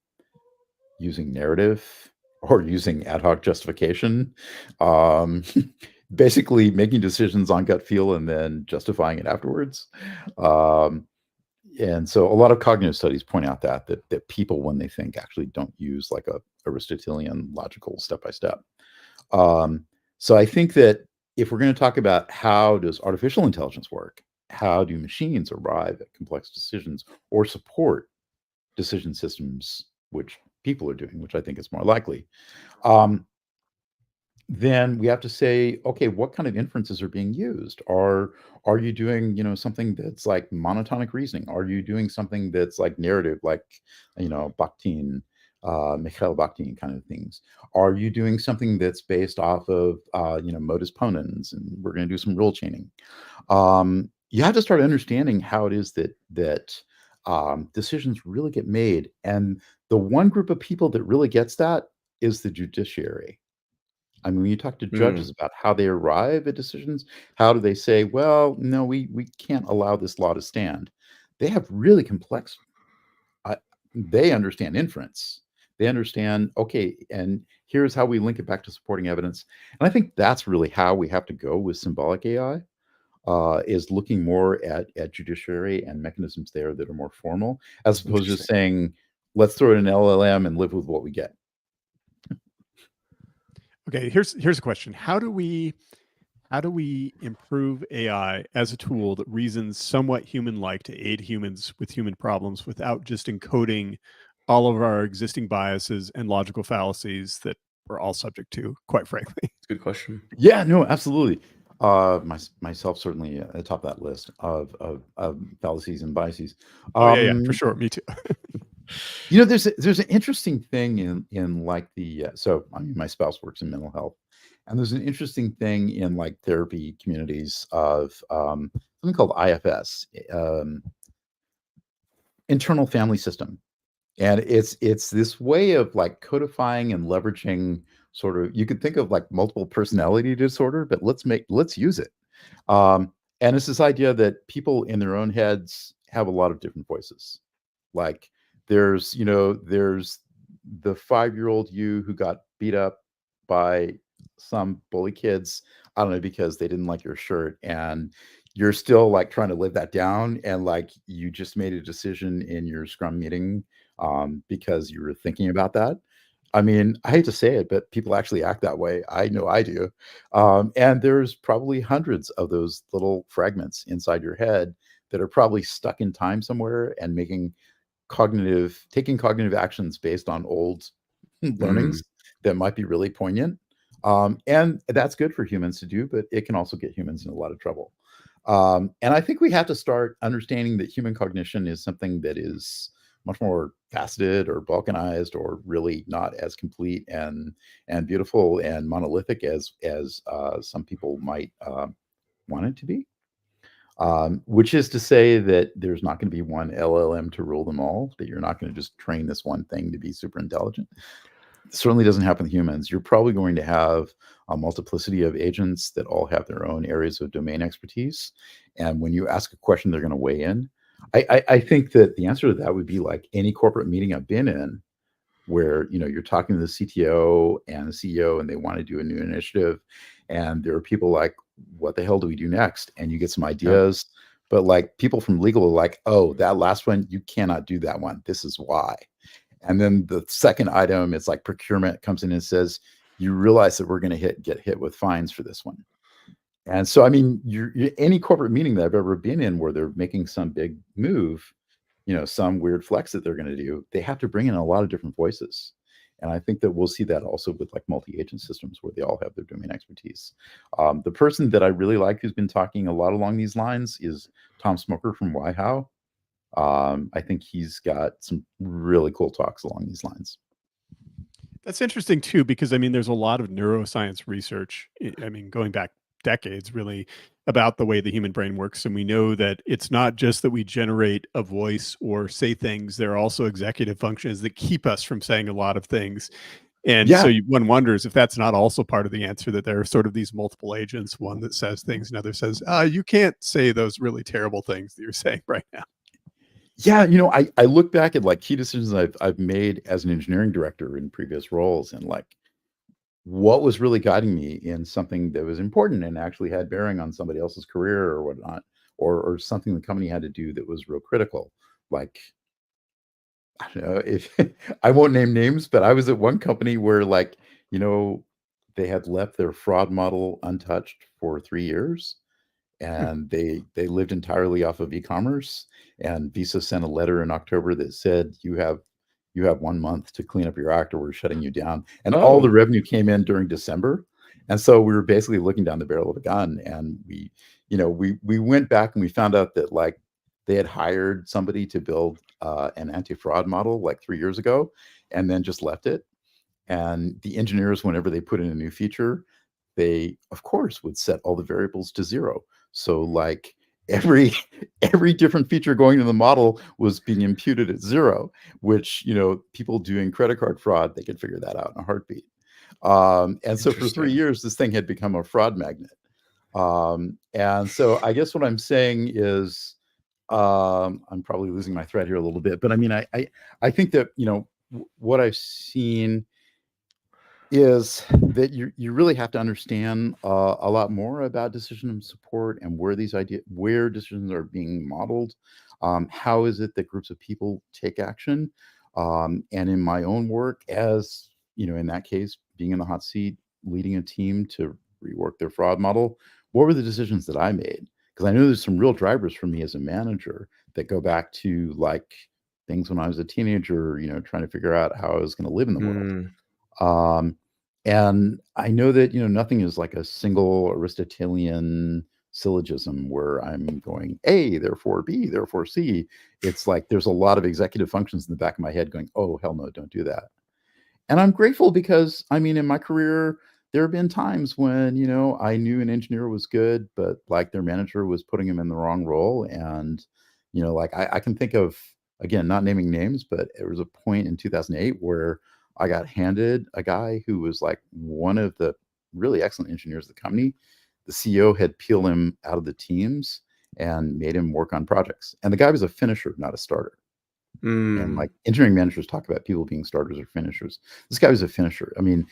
using narrative or using ad hoc justification. basically making decisions on gut feel and then justifying it afterwards. And so a lot of cognitive studies point out that people, when they think, actually don't use like a Aristotelian logical step-by-step. So I think that if we're going to talk about how does artificial intelligence work, how do machines arrive at complex decisions or support decision systems, which people are doing, which I think is more likely, then we have to say, okay, what kind of inferences are being used? Are you doing, something that's like monotonic reasoning? Are you doing something that's like narrative, like, Bakhtin, Mikhail Bakhtin kind of things? Are you doing something that's based off of, modus ponens, and we're going to do some rule chaining? You have to start understanding how it is that decisions really get made, and the one group of people that really gets that is the judiciary. I mean, when you talk to judges about how they arrive at decisions, how do they say, well, no, we can't allow this law to stand? They have really complex, uh, they understand inference. They understand, okay, and here's how we link it back to supporting evidence. And I think that's really how we have to go with symbolic AI, is looking more at judiciary and mechanisms there that are more formal, as opposed to just saying, let's throw in an LLM and live with what we get. Okay, here's a question. How do we improve AI as a tool that reasons somewhat human-like to aid humans with human problems without just encoding all of our existing biases and logical fallacies that we're all subject to, quite frankly? It's a good question. Yeah, no, absolutely. Myself certainly at the top of that list of fallacies and biases. Yeah, for sure. Me too. There's an interesting thing in like the so I mean, my spouse works in mental health, and there's an interesting thing in like therapy communities of something called IFS, internal family system, and it's this way of like codifying and leveraging sort of, you could think of like multiple personality disorder, but let's use it. And it's this idea that people in their own heads have a lot of different voices. Like there's the 5-year-old you who got beat up by some bully kids, I don't know, because they didn't like your shirt, and you're still like trying to live that down, and like you just made a decision in your scrum meeting because you were thinking about that. I mean, I hate to say it, but people actually act that way. I know I do. And there's probably hundreds of those little fragments inside your head that are probably stuck in time somewhere and taking cognitive actions based on old learnings that might be really poignant. And that's good for humans to do, but it can also get humans in a lot of trouble. And I think we have to start understanding that human cognition is something that is much more faceted or balkanized, or really not as complete and beautiful and monolithic as some people might want it to be. Which is to say that there's not going to be one LLM to rule them all, that you're not going to just train this one thing to be super intelligent. It certainly doesn't happen with humans. You're probably going to have a multiplicity of agents that all have their own areas of domain expertise. And when you ask a question, they're going to weigh in. I think that the answer to that would be like any corporate meeting I've been in, where you're talking to the CTO and the CEO, and they want to do a new initiative, and there are people like, what the hell do we do next? And you get some ideas, but like people from legal are like, oh, that last one, you cannot do that one, this is why. And then the second item, it's like procurement comes in and says, you realize that we're going to get hit with fines for this one. And so, I mean, any corporate meeting that I've ever been in where they're making some big move, some weird flex that they're going to do, they have to bring in a lot of different voices. And I think that we'll see that also with like multi-agent systems where they all have their domain expertise. The person that I really like who's been talking a lot along these lines is Tom Smoker from WhyHow. I think he's got some really cool talks along these lines. That's interesting too, because I mean, there's a lot of neuroscience research, I mean, going back decades really, about the way the human brain works. And we know that it's not just that we generate a voice or say things, there are also executive functions that keep us from saying a lot of things. And so one wonders if that's not also part of the answer, that there are sort of these multiple agents, one that says things, another says, you can't say those really terrible things that you're saying right now. Yeah, I look back at like key decisions I've made as an engineering director in previous roles, and like what was really guiding me in something that was important and actually had bearing on somebody else's career or whatnot, or something the company had to do that was real critical. Like, I don't know if I won't name names, but I was at one company where, like, they had left their fraud model untouched for 3 years, and they lived entirely off of e-commerce. And Visa sent a letter in October that said, you have 1 month to clean up your act or we're shutting you down. And all the Oh, revenue came in during December. And so we were basically looking down the barrel of a gun. And we went back and we found out that, like, they had hired somebody to build an anti-fraud model like 3 years ago, and then just left it. And the engineers, whenever they put in a new feature, they of course would set all the variables to 0. So, like, every every different feature going to the model was being imputed at 0, which, people doing credit card fraud, they could figure that out in a heartbeat. And so for 3 interesting. years, this thing had become a fraud magnet. And so I guess what I'm saying is, I'm probably losing my thread here a little bit, but I mean, I think that, what I've seen is that you really have to understand a lot more about decision support and where decisions are being modeled. How is it that groups of people take action? And in my own work, as in that case, being in the hot seat, leading a team to rework their fraud model, what were the decisions that I made? Because I know there's some real drivers for me as a manager that go back to, like, things when I was a teenager, trying to figure out how I was going to live in the world. Mm, Um, and I know that, nothing is like a single Aristotelian syllogism where I'm going A, therefore B, therefore C. It's like there's a lot of executive functions in the back of my head going, oh, hell no, don't do that. And I'm grateful because, I mean, in my career, there have been times when, I knew an engineer was good, but, like, their manager was putting him in the wrong role. And, like, I can think of, again, not naming names, but there was a point in 2008 where I got handed a guy who was, like, one of the really excellent engineers of the company. The CEO had peeled him out of the teams and made him work on projects. And the guy was a finisher, not a starter. And, mm, like, engineering managers talk about people being starters or finishers. This guy was a finisher. I mean,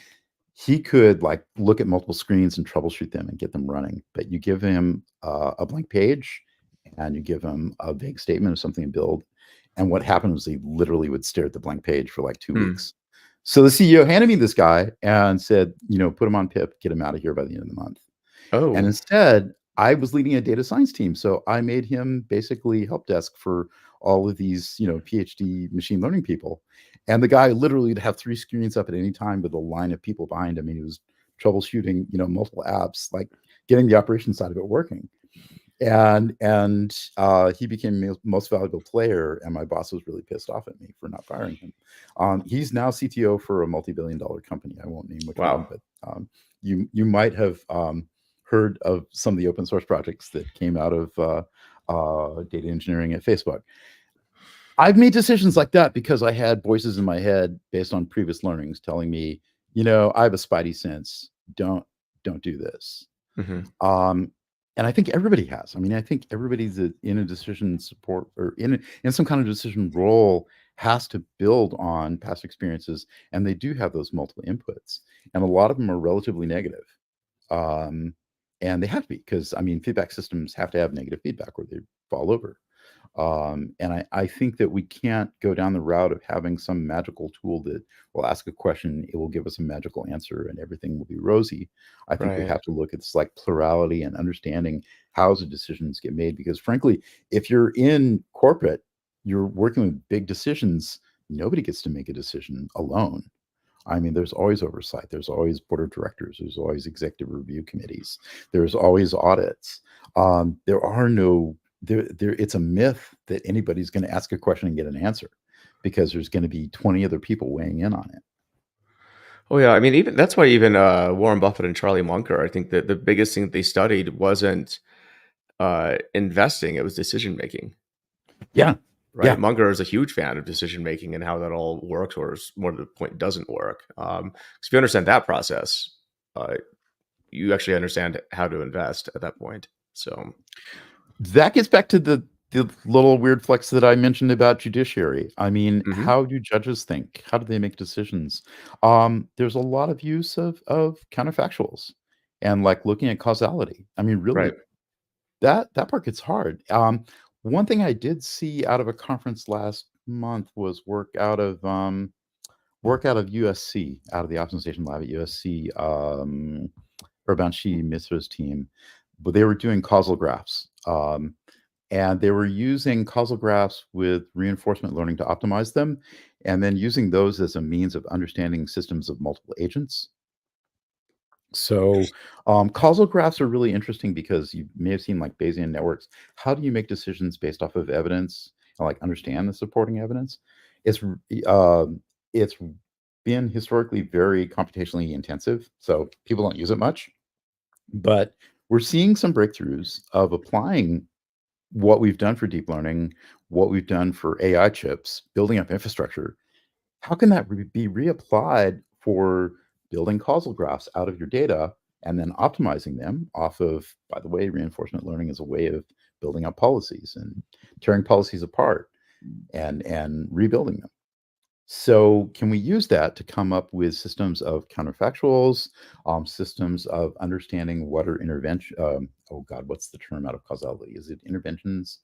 he could, like, look at multiple screens and troubleshoot them and get them running. But you give him a blank page and you give him a vague statement of something to build. And what happened was he literally would stare at the blank page for like 2 mm. weeks. So the CEO handed me this guy and said, put him on PIP, get him out of here by the end of the month. And Oh, instead, I was leading a data science team. So I made him basically help desk for all of these, PhD machine learning people. And the guy literally would have 3 screens up at any time with a line of people behind him. And he was troubleshooting, multiple apps, like getting the operation side of it working. And he became the most valuable player. And my boss was really pissed off at me for not firing him. He's now CTO for a multi-billion-dollar company. I won't name which one, wow. but you might have heard of some of the open source projects that came out of data engineering at Facebook. I've made decisions like that because I had voices in my head based on previous learnings telling me, I have a spidey sense. Don't do this. Hmm. Um, and I think everybody has. I mean, I think everybody's in a decision support or in some kind of decision role has to build on past experiences, and they do have those multiple inputs, and a lot of them are relatively negative. And they have to be, because, I mean, feedback systems have to have negative feedback or they fall over. And I think that we can't go down the route of having some magical tool that will ask a question, it will give us a magical answer, and everything will be rosy. I think we Right. have to look at this, like, plurality and understanding how the decisions get made. Because frankly, if you're in corporate, you're working with big decisions. Nobody gets to make a decision alone. I mean, there's always oversight. There's always board of directors. There's always executive review committees. There's always audits. There are no there. It's a myth that anybody's going to ask a question and get an answer, because there's going to be 20 other people weighing in on it. Oh yeah, I mean, even that's why even Warren Buffett and Charlie Munger, I think that the biggest thing that they studied wasn't investing; it was decision making. Yeah, Right? yeah, Munger is a huge fan of decision making and how that all works, or is more to the point, doesn't work. 'Cause if you understand that process, uh, you actually understand how to invest at that point. So, that gets back to the little weird flex that I mentioned about judiciary. I mean, Mhm. how do judges think? How do they make decisions? There's a lot of use of counterfactuals and like looking at causality. I mean, Right. really, that part gets hard. One thing I did see out of a conference last month was work out of USC, out of the optimization lab at USC, Urbanshi Misra's team, but they were doing causal graphs. And they were using causal graphs with reinforcement learning to optimize them, and then using those as a means of understanding systems of multiple agents. So causal graphs are really interesting because you may have seen like Bayesian networks. How do you make decisions based off of evidence and like understand the supporting evidence? It's it's been historically very computationally intensive, so people don't use it much. But we're seeing some breakthroughs of applying what we've done for deep learning, what we've done for AI chips, building up infrastructure. How can that be reapplied for building causal graphs out of your data and then optimizing them off of, by the way, reinforcement learning is a way of building up policies and tearing policies apart and rebuilding them. So can we use that to come up with systems of counterfactuals, systems of understanding what are intervention? Oh God, what's the term out of causality? Is it interventions,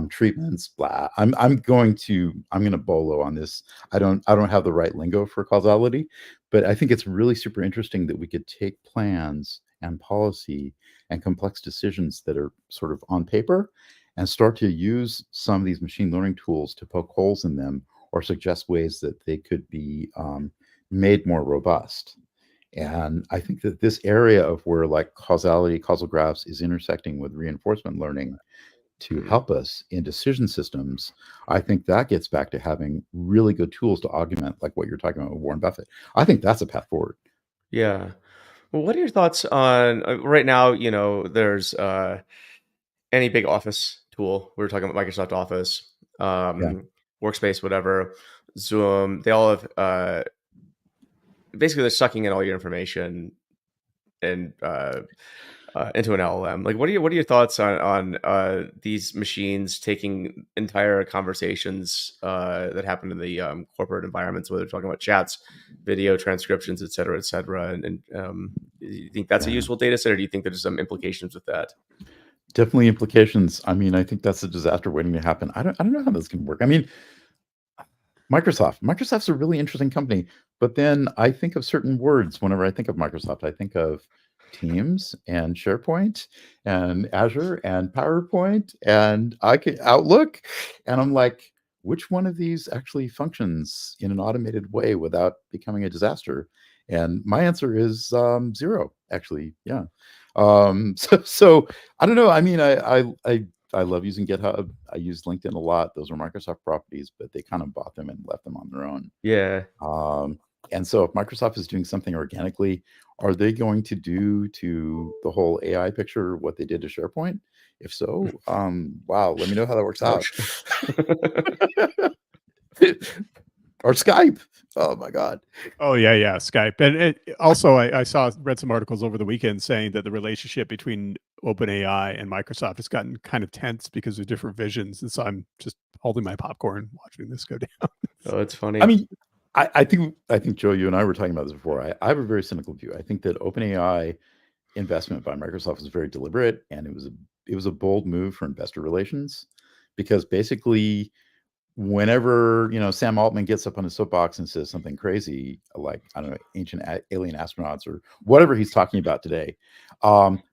treatments? Blah. I'm going to bolo on this. I don't have the right lingo for causality, but I think it's really super interesting that we could take plans and policy and complex decisions that are sort of on paper and start to use some of these machine learning tools to poke holes in them or suggest ways that they could be made more robust. And I think that this area of where like causality, causal graphs is intersecting with reinforcement learning to Mhm. help us in decision systems, I think that gets back to having really good tools to augment like what you're talking about with Warren Buffett. I think that's a path forward. Yeah. Well, what are your thoughts on right now? There's any big office tool. We were talking about Microsoft Office, Yeah. Workspace, whatever, Zoom. They all have basically they're sucking in all your information and into an LLM. Like, what are your thoughts on these machines taking entire conversations that happen in the corporate environments, whether they're talking about chats, video transcriptions, et cetera, and do you think that's a Yeah. useful data set, or do you think there's some implications with that? Definitely implications. I mean, I think that's a disaster waiting to happen. I don't know how this can work. I mean, Microsoft's a really interesting company, but then I think of certain words whenever I think of Microsoft. I think of Teams and SharePoint and Azure and PowerPoint and Outlook, and I'm like, which one of these actually functions in an automated way without becoming a disaster? And my answer is zero, actually. Yeah. So I don't know. I mean, I love using GitHub. I use LinkedIn a lot. Those are Microsoft properties, but they kind of bought them and left them on their own. Yeah. Um, and so if Microsoft is doing something organically, are they going to do to the whole AI picture what they did to SharePoint? If so, wow, let me know how that works out. Ouch. Or Skype. Oh my God. Oh yeah, Skype. And also, I read some articles over the weekend saying that the relationship between OpenAI and Microsoft has gotten kind of tense because of different visions. And so I'm just holding my popcorn, watching this go down. Oh, it's I funny. mean, I think Joe, you and I were talking about this before. I have a very cynical view. I think that OpenAI investment by Microsoft was very deliberate, and it was a bold move for investor relations, because basically, whenever Sam Altman gets up on his soapbox and says something crazy like, I don't know, ancient alien astronauts or whatever he's talking about today, um,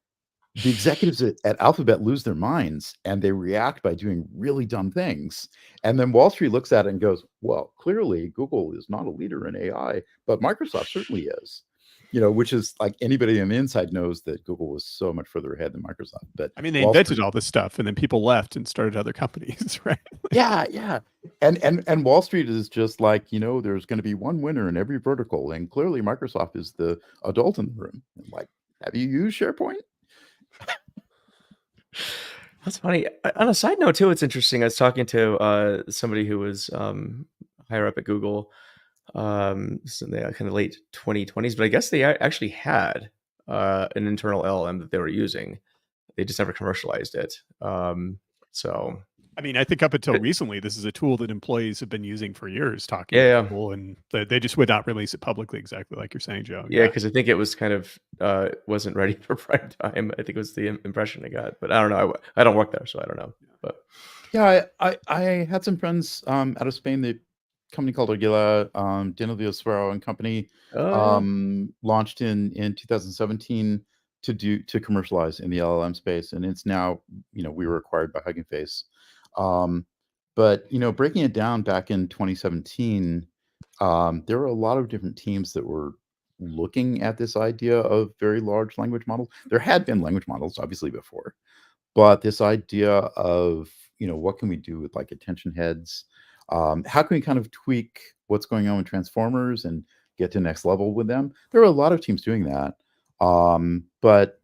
the executives at Alphabet lose their minds and they react by doing really dumb things. And then Wall Street looks at it and goes, well, clearly Google is not a leader in AI, but Microsoft certainly is. Which is like anybody on the inside knows that Google was so much further ahead than Microsoft. But I mean, they Wall invented Street, all this stuff, and then people left and started other companies, right? yeah. And Wall Street is just like, there's going to be one winner in every vertical. And clearly Microsoft is the adult in the room. And like, have you used SharePoint? That's funny. On a side note, too, it's interesting. I was talking to somebody who was higher up at Google, so in the kind of late 2020s, but I guess they actually had an internal LLM that they were using. They just never commercialized it. So I mean, I think up until It- recently, this is a tool that employees have been using for years, talking Yeah, to yeah. people, and they just would not release it publicly, exactly like you're saying, Joe. Yeah, because I think it was kind of wasn't ready for prime time. I think it was the impression I got, but I don't know. I don't work there, so I don't know. But Yeah, I had some friends out of Spain. The company called Aguila, Danilo Suero and company, oh yeah, launched in 2017 to commercialize in the LLM space, and it's now, we were acquired by Hugging Face. But breaking it down back in 2017, there were a lot of different teams that were looking at this idea of very large language models. There had been language models obviously before, but this idea of, what can we do with like attention heads? How can we kind of tweak what's going on with transformers and get to the next level with them? There are a lot of teams doing that. But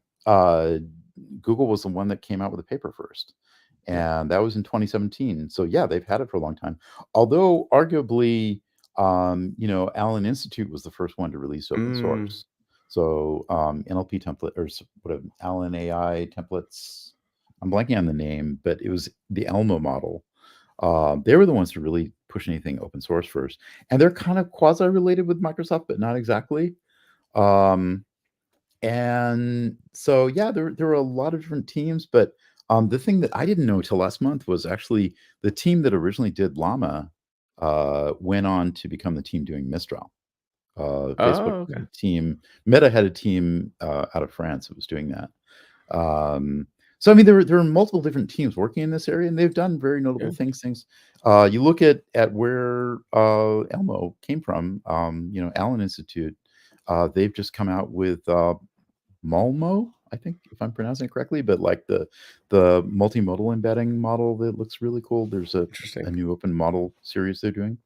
Google was the one that came out with a paper first. And that was in 2017. So yeah, they've had it for a long time. Although arguably, Allen Institute was the first one to release open source. So NLP template or whatever, Allen AI templates. I'm blanking on the name, but it was the Elmo model. They were the ones to really push anything open source first, and they're kind of quasi related with Microsoft, but not exactly. And so yeah, there were a lot of different teams, but the thing that I didn't know till last month was actually the team that originally did Llama went on to become the team doing Mistral. Facebook oh okay. team, Meta had a team out of France that was doing that. So I mean, there are multiple different teams working in this area, and they've done very notable Yeah. things. You look at where Elmo came from. Allen Institute. They've just come out with Malmo, I think, if I'm pronouncing it correctly, but like the multimodal embedding model that looks really cool. There's a Interesting. new open model series they're doing.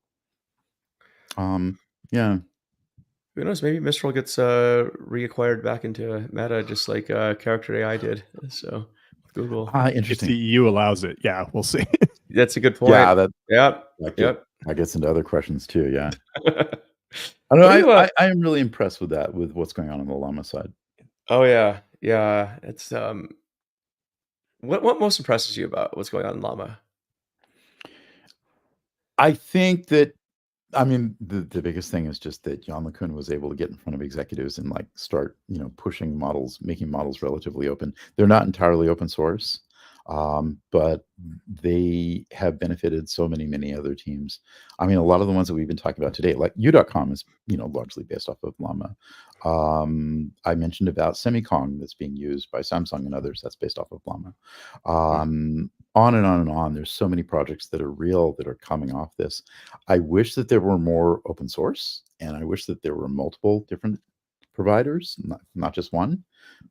Yeah. Who knows? Maybe Mistral gets reacquired back into Meta, just like Character AI did. So with Google, If Interesting. the EU allows it, yeah, we'll see. that's a good point. Yeah, that Yep. gets into other questions too. Yeah. I What know. do you? I am really impressed with that, with what's going on the Llama side. Oh yeah, yeah. It's what most impresses you about what's going on in Llama? I think that, I mean, the biggest thing is just that Jan LeCun was able to get in front of executives and like start, pushing models, making models relatively open. They're not entirely open source, but they have benefited so many other teams. I mean, a lot of the ones that we've been talking about today, like U.com is, largely based off of Llama. I mentioned about Semikong that's being used by Samsung and others, that's based off of Llama. On and on and on. There's so many projects that are real that are coming off this. I wish that there were more open source, and I wish that there were multiple different providers, not just one.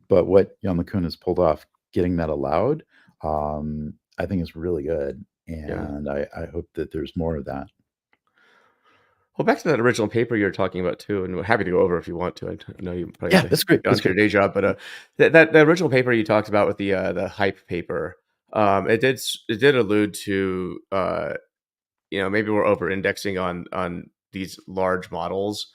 But what Jan LeCun has pulled off, getting that allowed, I think is really good, and I hope that there's more of that. Well, back to that original paper you were talking about too, and we're happy to go over if you want to. I know you probably Yeah, have to that's great. get That's onto your great. day job, but that original paper you talked about with the hype paper, it did allude to maybe we're over indexing on these large models.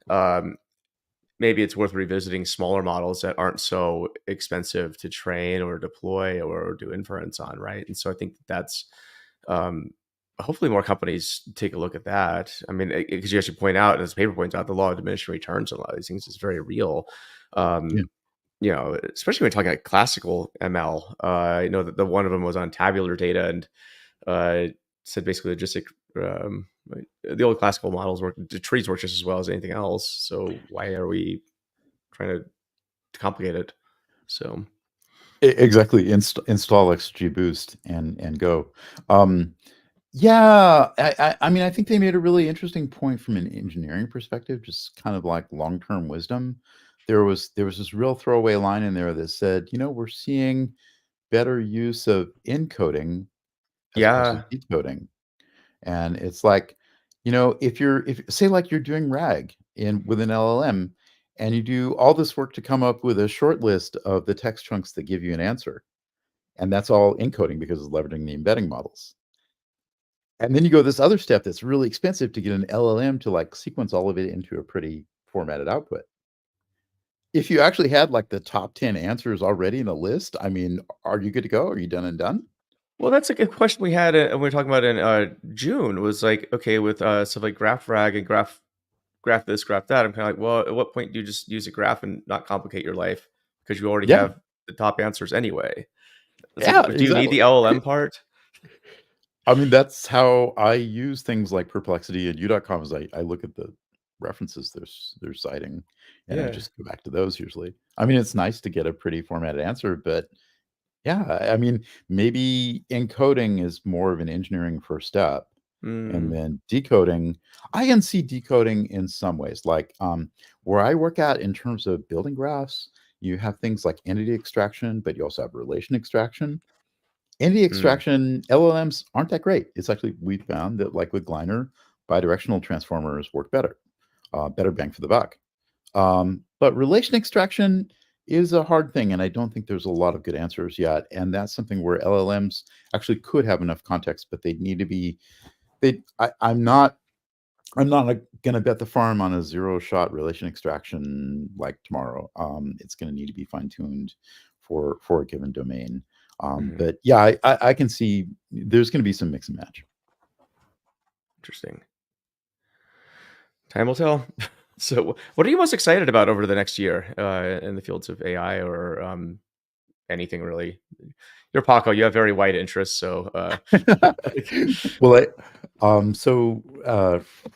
Maybe it's worth revisiting smaller models that aren't so expensive to train or deploy or do inference on, right? And so I think that's hopefully more companies take a look at that. I mean, because you actually point out, as the paper points out, the law of diminishing returns on a lot of these things is very real. Especially when talking like classical ML. I know that the one of them was on tabular data and said basically logistic. The old classical models work, the trees work just as well as anything else. So why are we trying to complicate it? So Exactly. Install XGBoost and go. Yeah, I mean, I think they made a really interesting point from an engineering perspective, just kind of like long-term wisdom. There was this real throwaway line in there that said, we're seeing better use of encoding as opposed to decoding. And it's like, if say like you're doing RAG with an LLM, and you do all this work to come up with a short list of the text chunks that give you an answer, and that's all encoding because it's leveraging the embedding models. And then you go this other step that's really expensive to get an LLM to like sequence all of it into a pretty formatted output. If you actually had like the top 10 answers already in a list, I mean, are you good to go? Are you done and done? Well, that's a good question we had when we were talking about in June. Was like, okay, with stuff like graph rag and graph this, graph that. I'm kind of like, well, at what point do you just use a graph and not complicate your life because you already Yeah, have the top answers anyway? It's yeah, like, do you need the exactly. LLM part? I mean, that's how I use things like Perplexity and U.com. Is I look at the references they're citing, and I Yeah. just go back to those usually. I mean, it's nice to get a pretty formatted answer, but yeah, I mean, maybe encoding is more of an engineering first step, and Mm, then decoding. I can see decoding in some ways, like where I work at in terms of building graphs. You have things like entity extraction, but you also have relation extraction. Entity mm, extraction LLMs aren't that great. It's actually we found that like with Gliner, bidirectional transformers work better, better bang for the buck. But relation extraction is a hard thing, and I don't think there's a lot of good answers yet. And that's something where LLMs actually could have enough context, but they need to be. I'm not. I'm not going to bet the farm on a zero-shot relation extraction like tomorrow. It's going to need to be fine-tuned for a given domain. mhm. But yeah, I can see there's going to be some mix and match. Interesting. Time will tell. So, what are you most excited about over the next year in the fields of AI or anything really? You're Paco. You have very wide interests, so Well,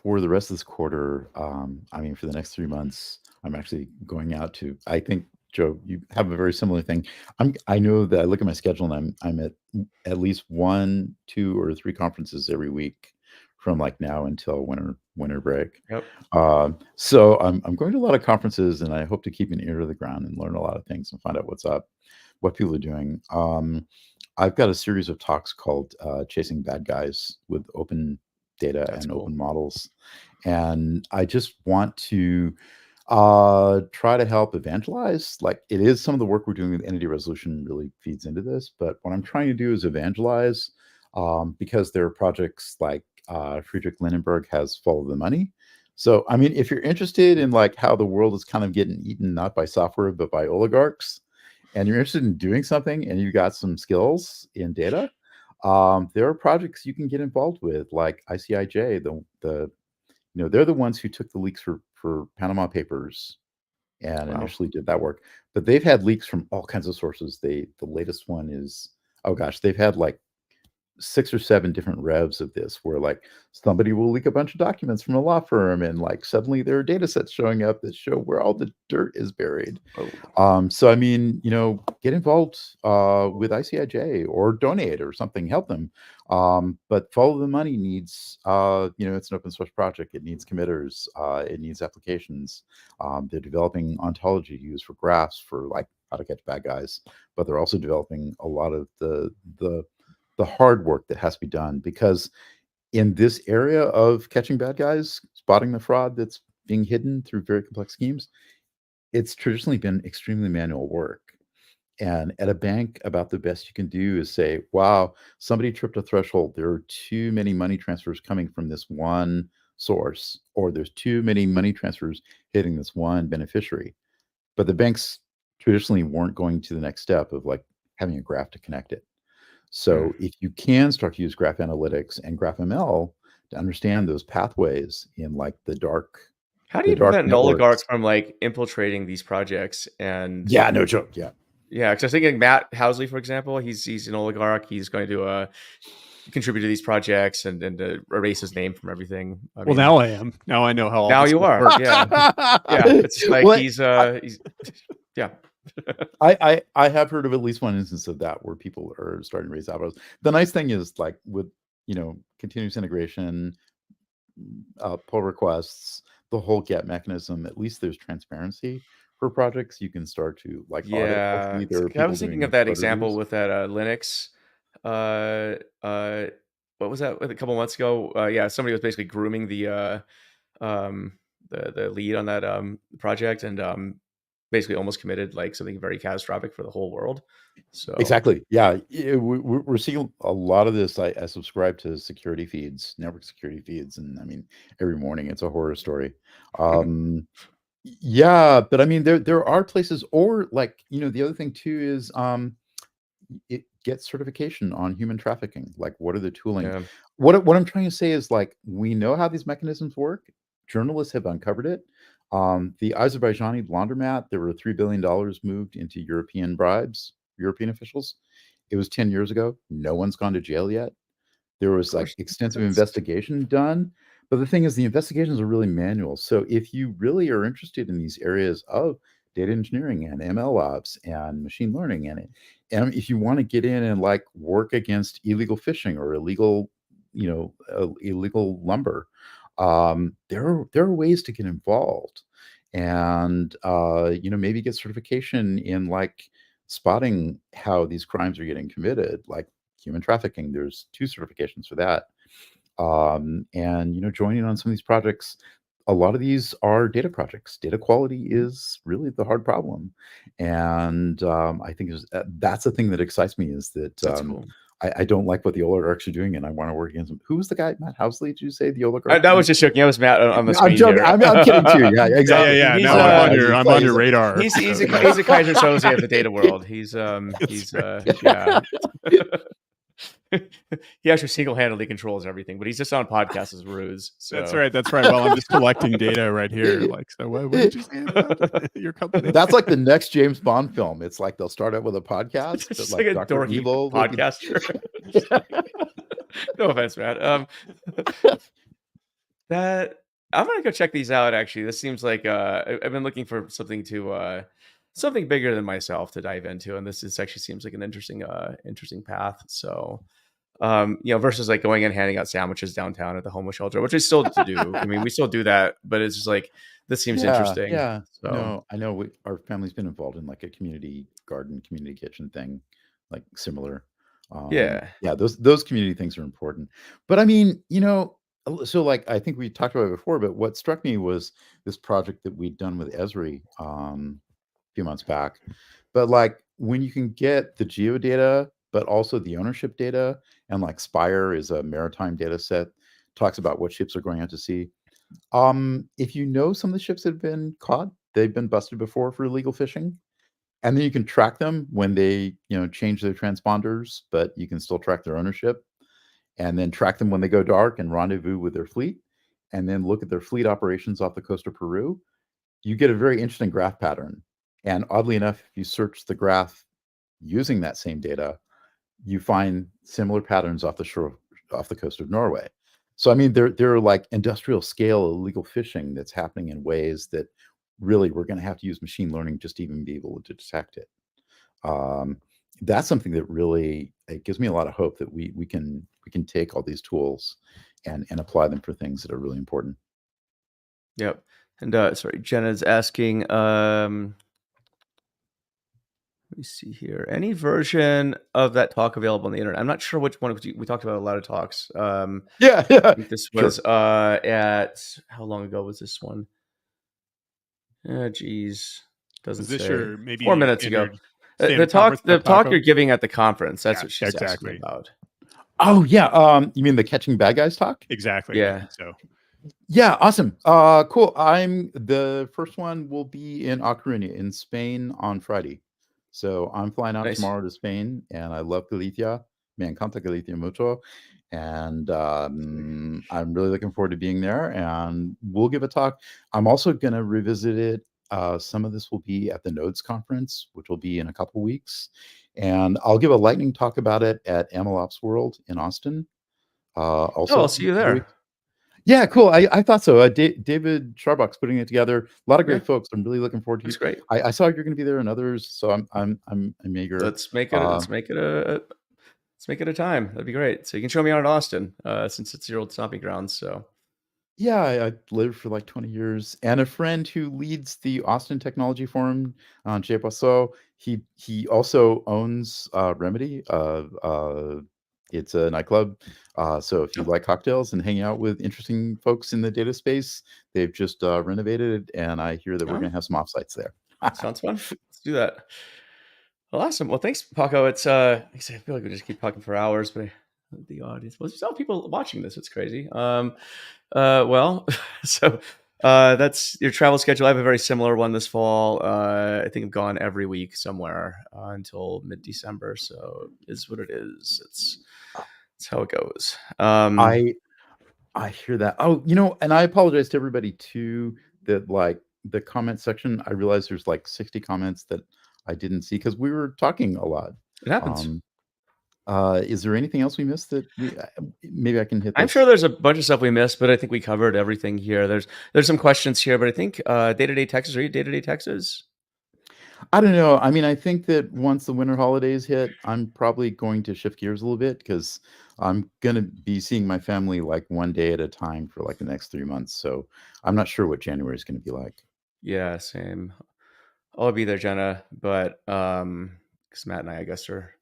for the rest of this quarter, I mean, for the next 3 months, I'm actually going out to. I think Joe, you have a very similar thing. I know that I look at my schedule and I'm at least 1, 2, or 3 conferences every week from like now until winter break. yep. So I'm going to a lot of conferences, and I hope to keep an ear to the ground and learn a lot of things and find out what's up, what people are doing. I've got a series of talks called Chasing Bad Guys with open data That's and cool. open models. And I just want to try to help evangelize. Like it is some of the work we're doing with entity resolution really feeds into this. But what I'm trying to do is evangelize because there are projects like Friedrich Lindenberg has Follow the Money. So, I mean, if you're interested in like how the world is kind of getting eaten, not by software, but by oligarchs, and you're interested in doing something and you got some skills in data, there are projects you can get involved with, like ICIJ. They're the ones who took the leaks for Panama Papers and Wow. initially did that work. But they've had leaks from all kinds of sources. The latest one is, oh gosh, they've had like 6 or 7 different revs of this where like somebody will leak a bunch of documents from a law firm and like suddenly there are data sets showing up that show where all the dirt is buried. Oh, So I mean, get involved with ICIJ or donate or something, help them. But Follow the Money needs, it's an open source project. It needs committers. It needs applications. They're developing ontology used for graphs for like how to catch bad guys, but they're also developing a lot of the hard work that has to be done because in this area of catching bad guys, spotting the fraud that's being hidden through very complex schemes, it's traditionally been extremely manual work. And at a bank, about the best you can do is say, wow, somebody tripped a threshold. There are too many money transfers coming from this one source, or there's too many money transfers hitting this one beneficiary. But the banks traditionally weren't going to the next step of like having a graph to connect it. hmm. So if you can start to use graph analytics and graph ML to understand those pathways in like How do the you dark prevent an oligarch networks. from like infiltrating these projects? And Yeah, no joke. Yeah. yeah, because I was thinking Matt Housley, for example, he's an oligarch. He's going to contribute to these projects and erase his name from everything. I Well, mean, now I am. Now I know how all now this you stuff are. works. Yeah, yeah. It's just like Well, he's yeah. I have heard of at least one instance of that where people are starting to raise eyebrows. The nice thing is like with continuous integration, pull requests, the whole get mechanism, at least there's transparency for projects you can start to like audit. Yeah, Hopefully there are I people was thinking of doing that code example reviews. with that Linux. Uh, uh, what was that? A couple months ago? Yeah, somebody was basically grooming um, the lead on that project and basically almost committed like something very catastrophic for the whole world. So, Exactly. Yeah. We're seeing a lot of this. I subscribe to security feeds, network security feeds. And I mean, every morning it's a horror story. Um, yeah. But I mean, there are places, or like, the other thing too is get certification on human trafficking. Like, what are the tooling? Yeah. What I'm trying to say is, like, we know how these mechanisms work. Journalists have uncovered it. The Azerbaijani laundromat, there were $3 billion moved into European bribes, European officials. It was 10 years ago. No one's gone to jail yet. There was like extensive investigation done. But the thing is, the investigations are really manual. So if you really are interested in these areas of data engineering and ML ops and machine learning and if you want to get in and like work against illegal fishing or illegal, illegal lumber, there are ways to get involved and maybe get certification in like spotting how these crimes are getting committed, like human trafficking. There's 2 certifications for that. And joining on some of these projects. A lot of these are data projects. Data quality is really the hard problem, and I think that's the thing that excites me, is that Cool. I don't like what the oligarchs are doing, and I want to work against them. Who was the guy? Matt Housley? Did you say the oligarch? That was just joking. That was Matt on the screen. I'm joking. Here. I'm kidding too. Yeah, exactly. Yeah. He's, No, I'm on your radar. He's a Kaiser Soze of the data world. He's yeah. He actually single-handedly controls everything, but he's just on podcasts as ruse. So. That's right. Well, I'm just collecting data right here. Like, so what did you say about your company? That's like the next James Bond film. It's like they'll start out with a podcast, It's like like a Dr. dorky Evil podcaster. No offense, Matt. That I'm gonna go check these out. Actually, this seems like I've been looking for something to something bigger than myself to dive into, and this actually seems like an interesting path. So. Versus like going and handing out sandwiches downtown at the homeless shelter, which I still do. I mean, we still do that, but it's just like, this seems interesting. Yeah. So. No, I know our family's been involved in like a community garden, community kitchen thing, like similar. Yeah. Those community things are important. But I mean, so like, I think we talked about it before, but what struck me was this project that we'd done with Esri a few months back. But like, when you can get the geodata, but also the ownership data, and like Spire is a maritime data set, talks about what ships are going out to sea. If you know some of the ships that have been caught, they've been busted before for illegal fishing, and then you can track them when they change their transponders, but you can still track their ownership, and then track them when they go dark and rendezvous with their fleet, and then look at their fleet operations off the coast of Peru. You get a very interesting graph pattern, and oddly enough, if you search the graph using that same data, you find similar patterns off the coast of Norway. So I mean, there are like industrial scale illegal fishing that's happening in ways that really we're going to have to use machine learning just to even be able to detect it. That's something that really, it gives me a lot of hope that we can take all these tools and apply them for things that are really important. Yep. And sorry, Jenna's asking. Let me see here. Any version of that talk available on the internet? I'm not sure which one. We talked about a lot of talks. Yeah. I think this was at, how long ago was this one? Geez, doesn't Was this say. your maybe 4 minutes ago? standard The talk Paco? you're giving at the conference. That's Yeah, what she's exactly. asking about. Oh yeah. You mean the catching bad guys talk? Exactly. Yeah. So Yeah, awesome. Cool. The first one will be in A Coruña in Spain on Friday. So I'm flying out Nice. tomorrow to Spain, and I love Galicia. Me encanta Galicia mucho. And I'm really looking forward to being there, and we'll give a talk. I'm also going to revisit it. Some of this will be at the Nodes conference, which will be in a couple weeks. And I'll give a lightning talk about it at MLOps World in Austin. Also, I'll see you there. Yeah, cool. I thought so. David Sharbuck's putting it together. A lot of great Yeah. folks. I'm really looking forward to it. That's great. I saw you're going to be there and others, so I'm eager. Let's make it a time. That'd be great. So you can show me out in Austin, since it's your old stomping grounds. So Yeah, I lived for like 20 years, and a friend who leads the Austin Technology Forum, Jay Boisseau, he also owns Remedy. It's a nightclub. So if you like cocktails and hanging out with interesting folks in the data space, they've just renovated, and I hear that we're going to have some offsites there. sounds fun. Let's do that. Well, awesome. Well, thanks, Paco. It's I feel like we just keep talking for hours, but the audience. Well, there's still people watching this. It's crazy. Well, so That's your travel schedule. I have a very similar one this fall. I think I've gone every week somewhere until mid-December. So it's what it is. It's how it goes. I hear that. Oh, and I apologize to everybody too that like the comment section. I realized there's like 60 comments that I didn't see because we were talking a lot. It happens. Is there anything else we missed that maybe I can hit? I'm sure there's a bunch of stuff we missed, but I think we covered everything here. There's some questions here, but I think day-to-day Texas. Are you day-to-day Texas? I don't know. I mean, I think that once the winter holidays hit, I'm probably going to shift gears a little bit because I'm going to be seeing my family like one day at a time for like the next 3 months. So I'm not sure what January is going to be like. Yeah, same. I'll be there, Jenna, but because Matt and I guess, are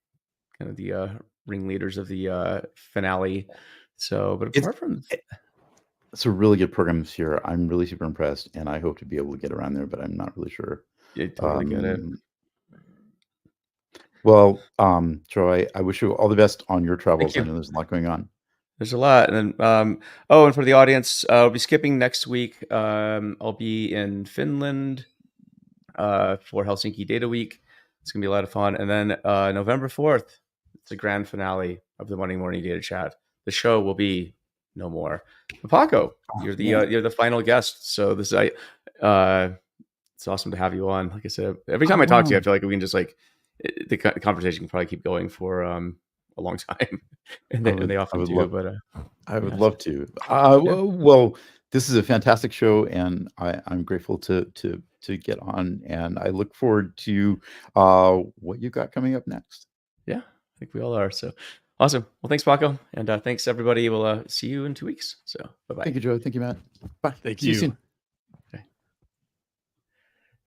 kind of the ringleaders of the finale. So, but apart from it's a really good program this year. I'm really super impressed, and I hope to be able to get around there, but I'm not really sure. You totally get it. Well, Troy, I wish you all the best on your travels. I know there's a lot going on. There's a lot. And then, and for the audience, I'll be skipping next week. I'll be in Finland for Helsinki Data Week. It's going to be a lot of fun. And then November 4th, it's the grand finale of the Monday Morning Data Chat. The show will be no more. But Paco, you're the final guest. So this it's awesome to have you on. Like I said, every time I talk to you, I feel like we can just like the conversation can probably keep going for a long time, and they often do. But I would love to. Well, this is a fantastic show, and I'm grateful to get on, and I look forward to what you got coming up next. Yeah, I think we all are. So awesome. Well, thanks, Paco, and thanks everybody. We'll see you in 2 weeks. So bye bye. Thank you, Joe. Thank you, Matt. Bye. Thank See you soon.